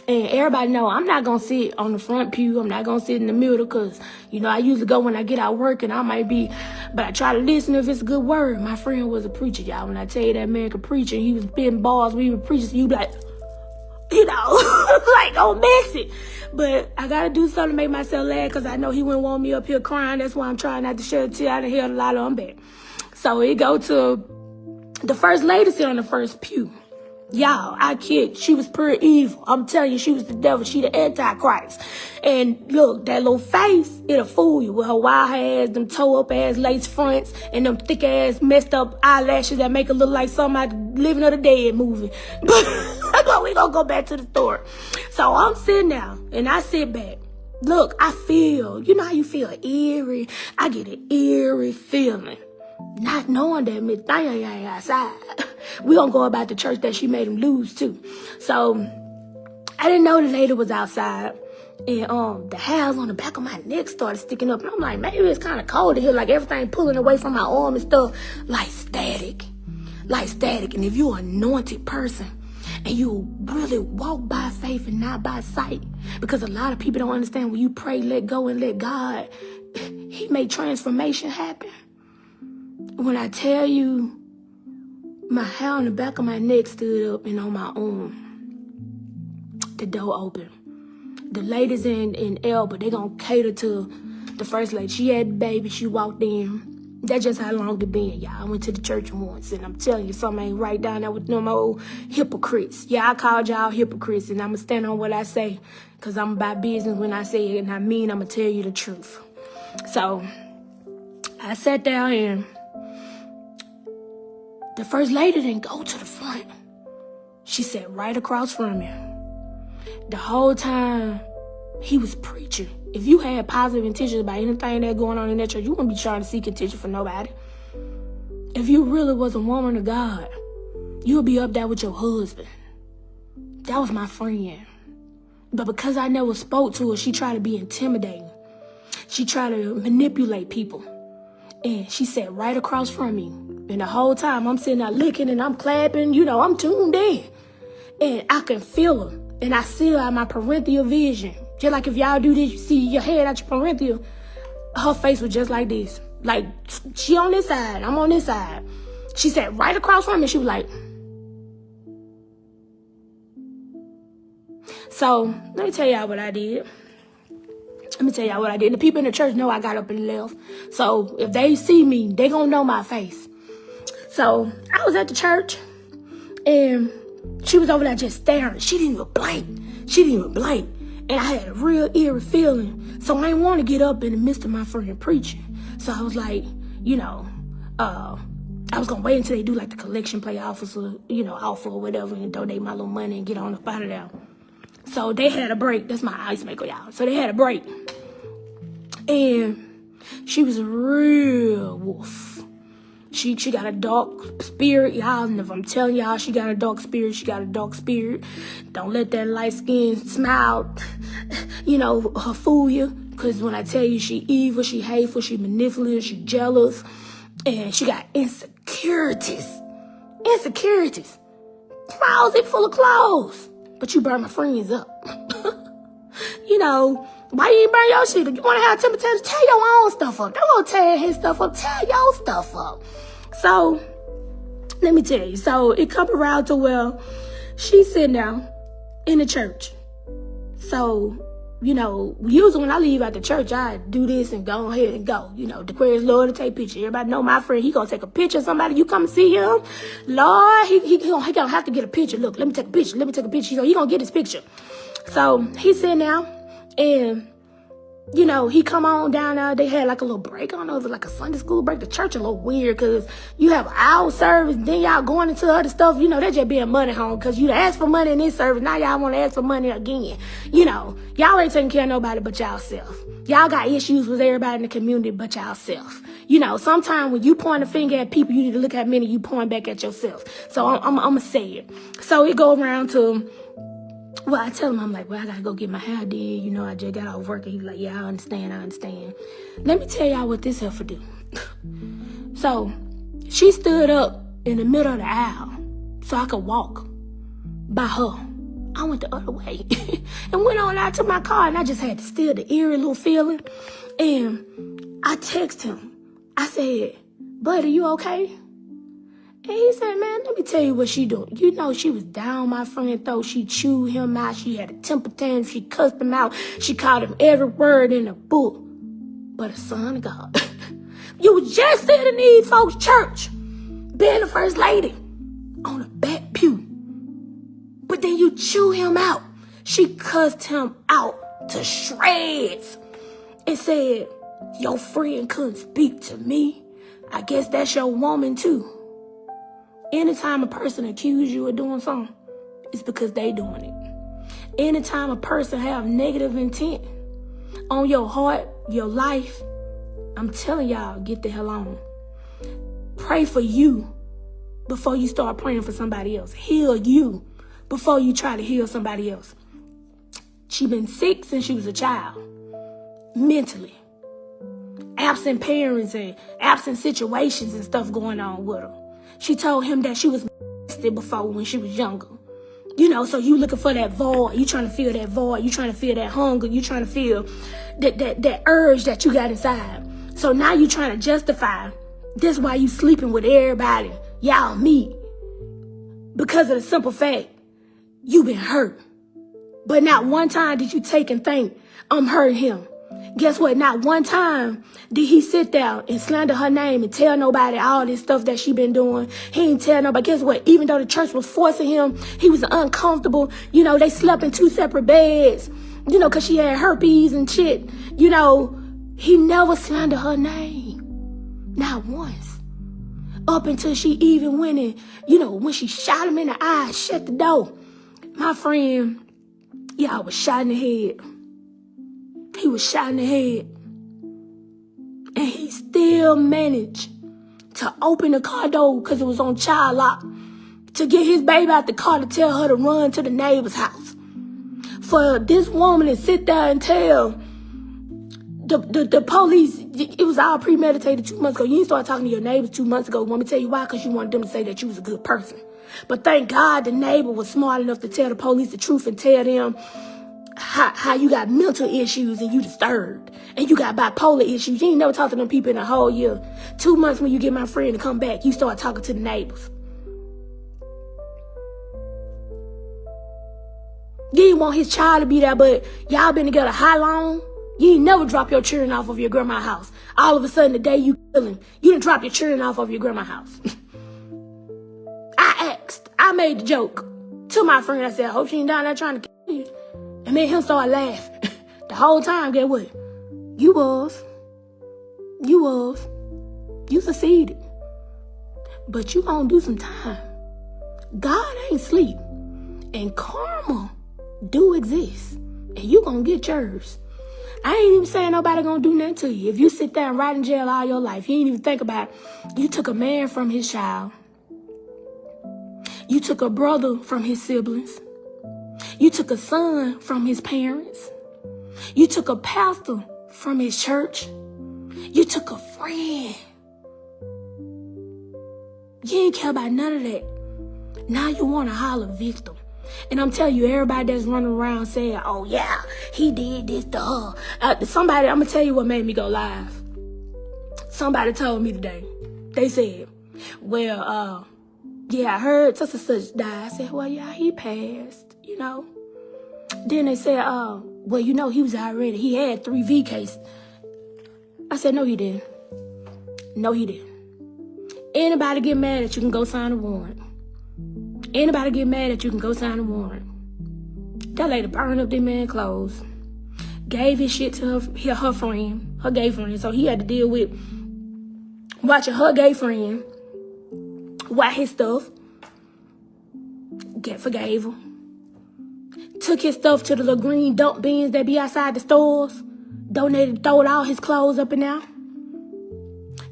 And everybody know I'm not going to sit on the front pew. I'm not going to sit in the middle because, I usually go when I get out work and I might be, but I try to listen if it's a good word. My friend was a preacher, y'all. When I tell you that man could preach and he was spitting bars, we were preaching, so you be like, like, don't mess it. But I got to do something to make myself laugh because I know he wouldn't want me up here crying. That's why I'm trying not to shed a tear. I done held a lot on back. So it go to the first lady sit on the first pew. Y'all, I kid, she was pure evil. I'm telling you, she was the devil. She the Antichrist. And look, that little face, it'll fool you with her wild ass, them toe-up ass lace fronts, and them thick ass messed up eyelashes that make her look like something out of Living of the Dead movie. But we gonna go back to the story. So I'm sitting down, and I sit back. Look, I feel, you know how you feel eerie? I get an eerie feeling. Not knowing that Miss Thing ain't outside. We gonna go about the church that she made him lose too. So I didn't know the lady was outside, and the hairs on the back of my neck started sticking up, and I'm like, maybe it's kind of cold in here, like everything pulling away from my arm and stuff, like static. And if you're an anointed person and you really walk by faith and not by sight, because a lot of people don't understand when you pray, let go and let God, He made transformation happen. When I tell you, my hair on the back of my neck stood up and on my arm, the door opened. The ladies in Elba, they gonna cater to the first lady. She had the baby, she walked in. That's just how long it been, y'all. I went to the church once, and I'm telling you, something ain't right down there with them old hypocrites. Yeah, I called y'all hypocrites, and I'm gonna stand on what I say, because I'm about business when I say it, and I mean I'm gonna tell you the truth. So, I sat down and the first lady didn't go to the front. She sat right across from him. The whole time he was preaching. If you had positive intentions about anything that's going on in that church, you wouldn't be trying to seek attention for nobody. If you really was a woman of God, you would be up there with your husband. That was my friend. But because I never spoke to her, she tried to be intimidating. She tried to manipulate people. And she sat right across from me. And the whole time I'm sitting there looking and I'm clapping, I'm tuned in. And I can feel her. And I see her out my parental vision. Just like if y'all do this, you see your head out your parental. Her face was just like this. Like, she on this side, I'm on this side. She sat right across from me. She was like. So, let me tell y'all what I did. The people in the church know I got up and left. So, if they see me, they gonna know my face. So, I was at the church, and she was over there just staring. She didn't even blink. And I had a real eerie feeling. So, I didn't want to get up in the midst of my friend preaching. So, I was like, I was going to wait until they do, like, the collection play offer or whatever, and donate my little money and get on up out of there. So, they had a break. That's my ice maker, y'all. So, they had a break. And she was a real wolf. She got a dark spirit, y'all. And if I'm telling y'all she got a dark spirit, she got a dark spirit. Don't let that light skin smile, her fool you. Because when I tell you she evil, she hateful, she manipulative, she jealous. And she got insecurities. Closet full of clothes. But you burn my friends up. Why you ain't burn your shit? If you want to have temper tantrums, tear your own stuff up. Don't go tear his stuff up. Tear your stuff up. So, let me tell you. So, it come around to where she's sitting down in the church. So, usually when I leave out the church, I do this and go ahead and go. The Quarius love to take pictures. Everybody know my friend. He gonna take a picture of somebody. You come and see him. Lord, he gonna have to get a picture. Look, let me take a picture. So, he gonna get his picture. So, he's sitting down. And You know, he come on down there. They had like a little break. I don't know if it was like a Sunday school break. The church a little weird because you have our service, then y'all going into other stuff. You know, that just being money home because you asked for money in this service. Now y'all want to ask for money again. You know, y'all ain't taking care of nobody but y'allself. Y'all got issues with everybody in the community but y'allself. You know, sometimes when you point a finger at people, you need to look at many, you point back at yourself. So I'm going to say it. So it go around to... Well, I tell him, I'm like, well, I got to go get my hair did. You know, I just got off work. And he's like, yeah, I understand. Let me tell y'all what this heifer do. So, she stood up in the middle of the aisle so I could walk by her. I went the other way and went on out to my car, and I just had to steal the eerie little feeling. And I texted him. I said, buddy, you okay? And he said, man, let me tell you what she doing. You know, she was down my friend throat. She chewed him out. She had a temper tantrum. She cussed him out. She called him every word in the book but a son of God. You was just sitting in these folks' church, being the first lady on the back pew. But then you chew him out. She cussed him out to shreds and said, your friend couldn't speak to me. I guess that's your woman too. Anytime a person accuses you of doing something, it's because they doing it. Anytime a person have negative intent on your heart, your life, I'm telling y'all, get the hell on. Pray for you before you start praying for somebody else. Heal you before you try to heal somebody else. She been sick since she was a child, mentally. Absent parents and absent situations and stuff going on with her. She told him that she was molested before when she was younger. You know, so you looking for that void. You trying to feel that void. You trying to feel that hunger. You trying to feel that urge that you got inside. So now you trying to justify this why you sleeping with everybody. Y'all meet. Because of the simple fact, you been hurt. But not one time did you take and think, I'm hurting him. Guess what? Not one time did he sit there and slander her name and tell nobody all this stuff that she been doing. He didn't tell nobody. Guess what? Even though the church was forcing him, he was uncomfortable. You know, they slept in 2 separate beds, you know, because she had herpes and shit. You know, he never slandered her name. Not once. Up until she even went in, you know, when she shot him in the eye, shut the door. My friend, y'all, was shot in the head. He was shot in the head. And he still managed to open the car door because it was on child lock to get his baby out the car to tell her to run to the neighbor's house. For this woman to sit there and tell the police, it was all premeditated 2 months ago. You didn't start talking to your neighbors 2 months ago. Want me to tell you why? Because you wanted them to say that you was a good person. But thank God the neighbor was smart enough to tell the police the truth and tell them how you got mental issues and you disturbed. And you got bipolar issues. You ain't never talked to them people in a whole year. 2 months when you get my friend to come back, you start talking to the neighbors. You didn't want his child to be there, but y'all been together how long? You ain't never drop your children off of your grandma's house. All of a sudden, the day you kill him, you didn't drop your children off of your grandma's house. I made the joke to my friend. I said, I hope she ain't down there trying to kill you. And me and him started laughing. The whole time, get what? You was. You succeeded. But you gonna do some time. God ain't sleep. And karma do exist. And you gonna get yours. I ain't even saying nobody gonna do nothing to you. If you sit there and rot in jail all your life, you ain't even think about it. You took a man from his child. You took a brother from his siblings. You took a son from his parents. You took a pastor from his church. You took a friend. You ain't care about none of that. Now you want to holler victim. And I'm telling you, everybody that's running around saying, oh yeah, he did this to her. Somebody, I'm going to tell you what made me go live. Somebody told me today. They said, well, yeah, I heard such and such died. I said, well, yeah, he passed, you know. Then they said, well, you know, he had 3 V cases. I said, no, he didn't. No, he didn't. Anybody get mad that you can go sign a warrant. Anybody get mad that you can go sign a warrant. That lady burned up them man's clothes. gave his shit to her friend, her gay friend. So he had to deal with watching her gay friend watch his stuff. Forgave him. Took his stuff to the little green dump bins that be outside the stores. Donated, throwed all his clothes up in there.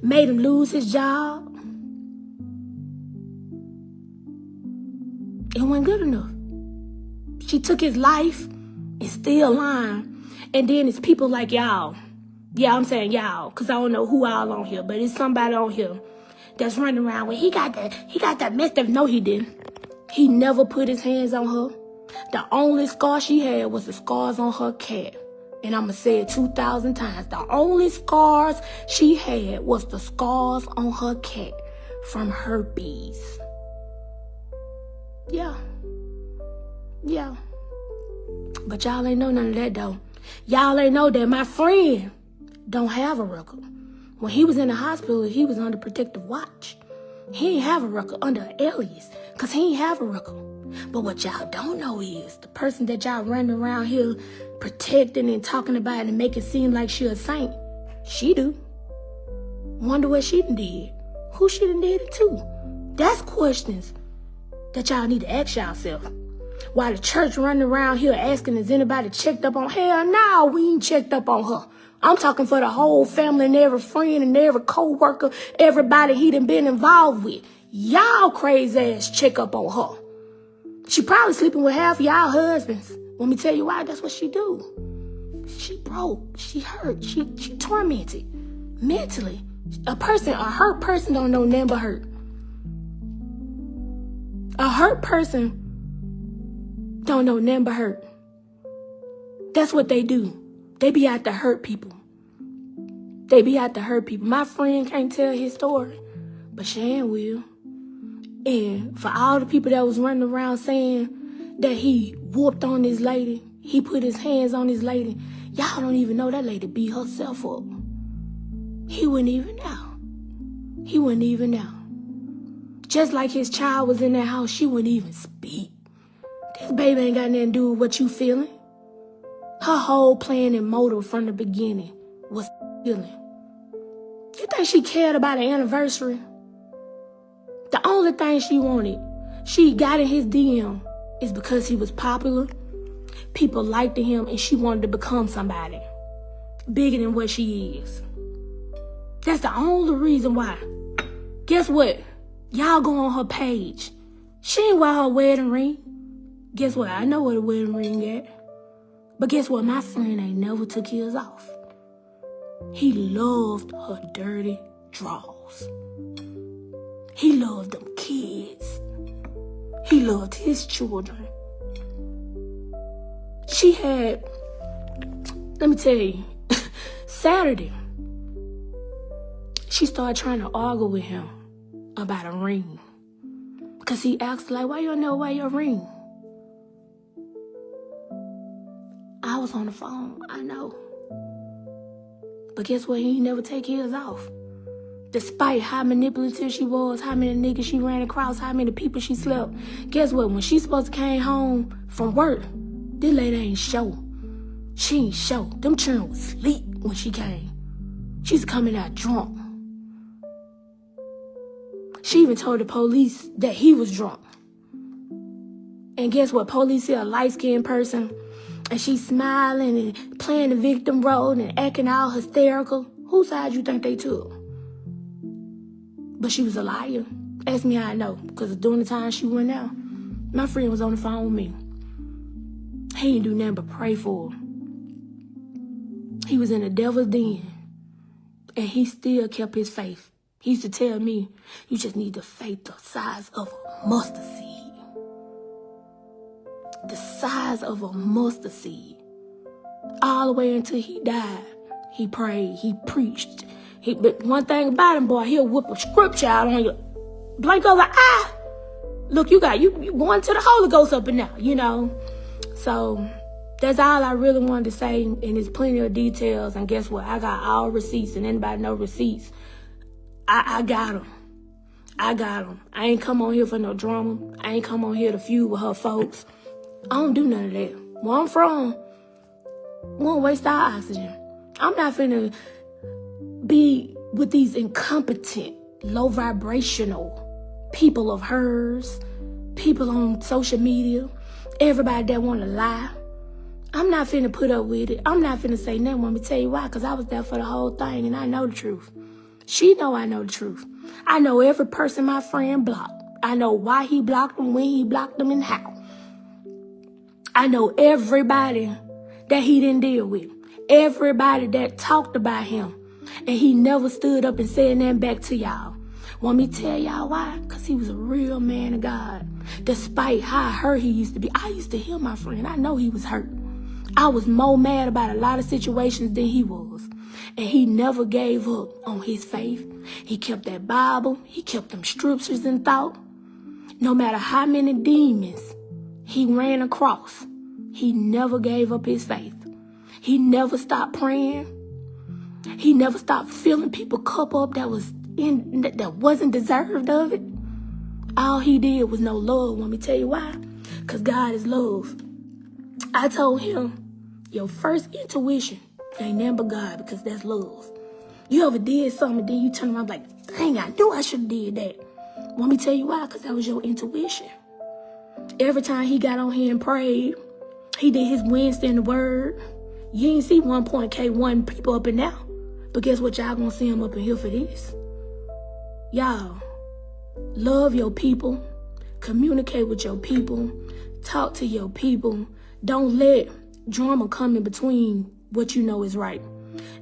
Made him lose his job. It wasn't good enough. She took his life and still lying. And then it's people like y'all. Yeah, I'm saying y'all, because I don't know who all on here, but it's somebody on here that's running around with, he got that messed up. No, he didn't. He never put his hands on her. The only scar she had was the scars on her cat. And I'm going to say it 2,000 times. The only scars she had was the scars on her cat from herpes. Yeah. But y'all ain't know none of that, though. Y'all ain't know that my friend don't have a record. When he was in the hospital, he was under protective watch. He ain't have a record under an alias, because he ain't have a record. But what y'all don't know is the person that y'all running around here protecting and talking about and making it seem like she a saint, she do. Wonder what she done did. Who she done did it to? That's questions that y'all need to ask yourself. While the church running around here asking, is anybody checked up on? Hell no, we ain't checked up on her. I'm talking for the whole family and every friend and every co-worker, everybody he done been involved with. Y'all crazy ass check up on her. She probably sleeping with half y'all husbands. Let me tell you why. That's what she do. She broke. She hurt. She tormented mentally. A hurt person don't know nothing but hurt. A hurt person don't know nothing but hurt. That's what they do. They be out to hurt people. My friend can't tell his story, but Shan will. And for all the people that was running around saying that he whooped on this lady, he put his hands on this lady, y'all don't even know that lady beat herself up. He wouldn't even know. Just like his child was in that house, she wouldn't even speak. This baby ain't got nothing to do with what you feeling. Her whole plan and motive from the beginning was feeling. You think she cared about an anniversary? The only thing she wanted, she got in his DM, is because he was popular. People liked him, and she wanted to become somebody bigger than what she is. That's the only reason why. Guess what? Y'all go on her page. She ain't wear her wedding ring. Guess what? I know where the wedding ring at. But guess what? My friend ain't never took his off. He loved her dirty drawers. He loved them kids. He loved his children. She had, let me tell you, Saturday, she started trying to argue with him about a ring. Because he asked, like, why you don't know wear your ring? I was on the phone, I know. But guess what? He ain't never take his off. Despite how manipulative she was, how many niggas she ran across, how many people she slept. Guess what? When she supposed to came home from work, this lady ain't show. She ain't show. Them children was asleep when she came. She's coming out drunk. She even told the police that he was drunk. And guess what? Police see a light-skinned person, and she's smiling and playing the victim role and acting all hysterical. Whose side you think they took? But she was a liar. Ask me how I know. Because during the time she went out, my friend was on the phone with me. He didn't do nothing but pray for her. He was in the devil's den. And he still kept his faith. He used to tell me, you just need the faith the size of a mustard seed. The size of a mustard seed. All the way until he died. He prayed. He preached. But one thing about him, boy, he'll whip a scripture out on you. Blink over the eye. Look, you going to the Holy Ghost up in now, you know. So that's all I really wanted to say. And there's plenty of details. And guess what? I got all receipts. And anybody know receipts, I got them. I ain't come on here for no drama. I ain't come on here to feud with her folks. I don't do none of that. Where I'm from, Won't waste our oxygen. I'm not finna be with these incompetent, low vibrational people of hers, people on social media, everybody that want to lie. I'm not finna put up with it. I'm not finna say nothing. Let me tell you why, because I was there for the whole thing and I know the truth. She know I know the truth. I know every person my friend blocked. I know why he blocked them, when he blocked them, and how. I know everybody that he didn't deal with. Everybody that talked about him. And he never stood up and said nothing back to y'all. Want me to tell y'all why? Because he was a real man of God. Despite how hurt he used to be. I used to hear my friend. I know he was hurt. I was more mad about a lot of situations than he was. And he never gave up on his faith. He kept that Bible. He kept them scriptures in thought. No matter how many demons he ran across, he never gave up his faith. He never stopped praying. He never stopped filling people's cup up that wasn't deserved of it. All he did was know love. Want me to tell you why? Because God is love. I told him, your first intuition ain't nothing but God, because that's love. You ever did something and then you turn around like, dang, I knew I should have did that. Want me to tell you why? Because that was your intuition. Every time he got on here and prayed, he did his Wednesday in the Word. You ain't see 1.K1 people up in there. But guess what? Y'all gonna see him up in here for this. Y'all, love your people. Communicate with your people. Talk to your people. Don't let drama come in between what you know is right.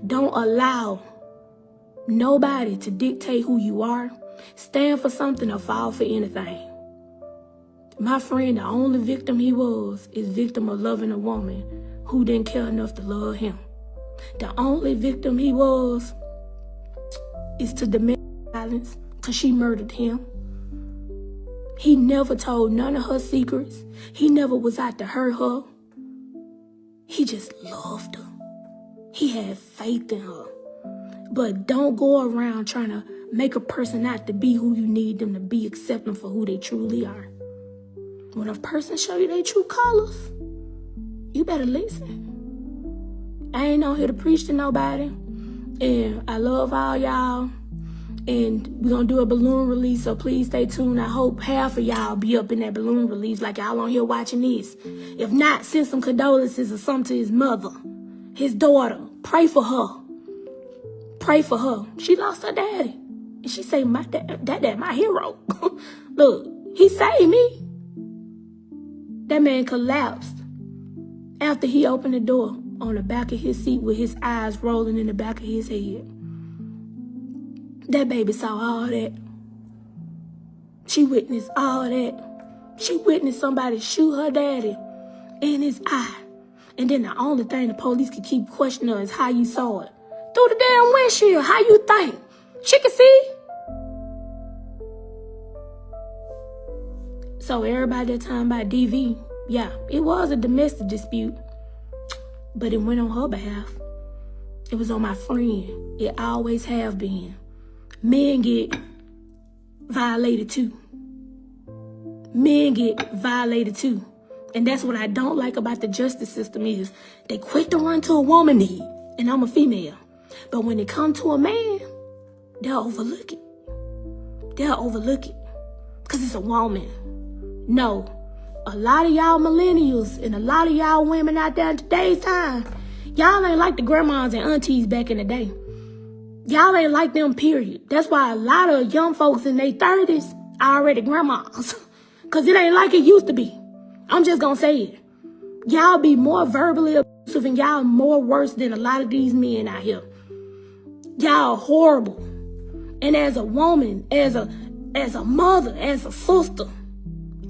Don't allow nobody to dictate who you are. Stand for something or fall for anything. My friend, the only victim he was is victim of loving a woman who didn't care enough to love him. The only victim he was is to domestic violence, because she murdered him. He never told none of her secrets. He never was out to hurt her. He just loved her. He had faith in her. But don't go around trying to make a person out to be who you need them to be, accepting for who they truly are. When a person show you their true colors, you better listen. I ain't on here to preach to nobody. And I love all y'all. And we're going to do a balloon release, so please stay tuned. I hope half of y'all be up in that balloon release like y'all on here watching this. If not, send some condolences or something to his mother, his daughter. Pray for her. Pray for her. She lost her daddy. And she say, my dad, my hero. Look, he saved me. That man collapsed after he opened the door on the back of his seat with his eyes rolling in the back of his head. That baby saw all that. She witnessed all that. She witnessed somebody shoot her daddy in his eye. And then the only thing the police could keep questioning her is how you saw it. Through the damn windshield. How you think? She could see. So everybody that talking about DV, yeah, it was a domestic dispute. But it went on her behalf. It was on my friend. It always have been. Men get violated too. Men get violated too. And that's what I don't like about the justice system is they quick to run to a woman need. And I'm a female. But when it come to a man, they'll overlook it. They'll overlook it. Because it's a woman. No. A lot of y'all millennials and a lot of y'all women out there in today's time, y'all ain't like the grandmas and aunties back in the day. Y'all ain't like them, period. That's why a lot of young folks in their 30s are already grandmas. Because it ain't like it used to be. I'm just going to say it. Y'all be more verbally abusive and y'all more worse than a lot of these men out here. Y'all horrible. And as a woman, as a mother, as a sister,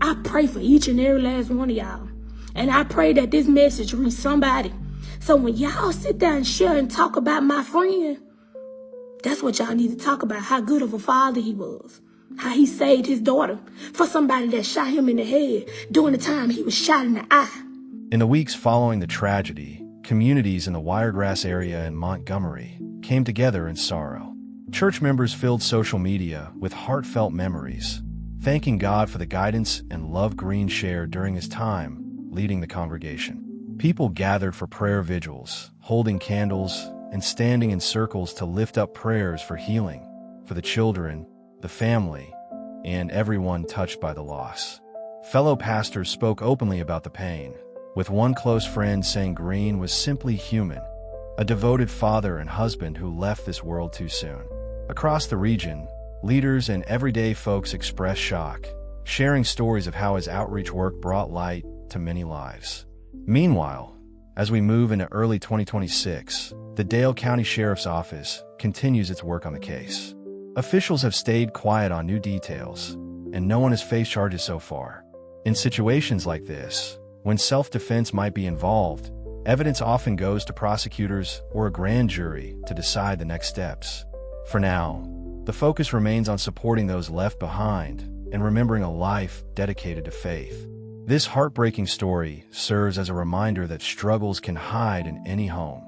I pray for each and every last one of y'all. And I pray that this message reach somebody. So when y'all sit there and share and talk about my friend, that's what y'all need to talk about, how good of a father he was. How he saved his daughter for somebody that shot him in the head during the time he was shot in the eye. In the weeks following the tragedy, communities in the Wiregrass area in Montgomery came together in sorrow. Church members filled social media with heartfelt memories, thanking God for the guidance and love Green shared during his time leading the congregation. People gathered for prayer vigils, holding candles and standing in circles to lift up prayers for healing, for the children, the family, and everyone touched by the loss. Fellow pastors spoke openly about the pain, with one close friend saying Green was simply human, a devoted father and husband who left this world too soon. Across the region, leaders and everyday folks expressed shock, sharing stories of how his outreach work brought light to many lives. Meanwhile, as we move into early 2026, the Dale County Sheriff's Office continues its work on the case. Officials have stayed quiet on new details, and no one has faced charges so far. In situations like this, when self-defense might be involved, evidence often goes to prosecutors or a grand jury to decide the next steps. For now, the focus remains on supporting those left behind and remembering a life dedicated to faith. This heartbreaking story serves as a reminder that struggles can hide in any home,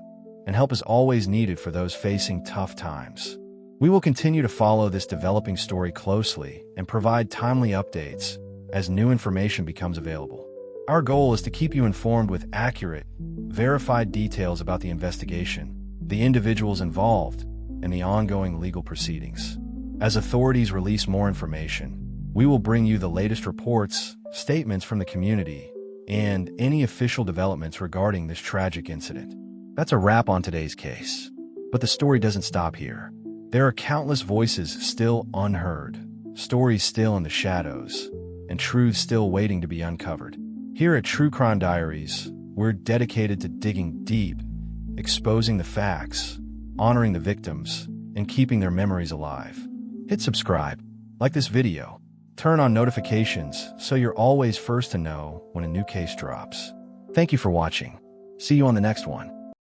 and help is always needed for those facing tough times. We will continue to follow this developing story closely and provide timely updates as new information becomes available. Our goal is to keep you informed with accurate, verified details about the investigation, the individuals involved, and the ongoing legal proceedings. As authorities release more information, we will bring you the latest reports, statements from the community, and any official developments regarding this tragic incident. That's a wrap on today's case. But the story doesn't stop here. There are countless voices still unheard, stories still in the shadows, and truths still waiting to be uncovered. Here at True Crime Diaries, we're dedicated to digging deep, exposing the facts, honoring the victims, and keeping their memories alive. Hit subscribe, like this video, turn on notifications so you're always first to know when a new case drops. Thank you for watching. See you on the next one.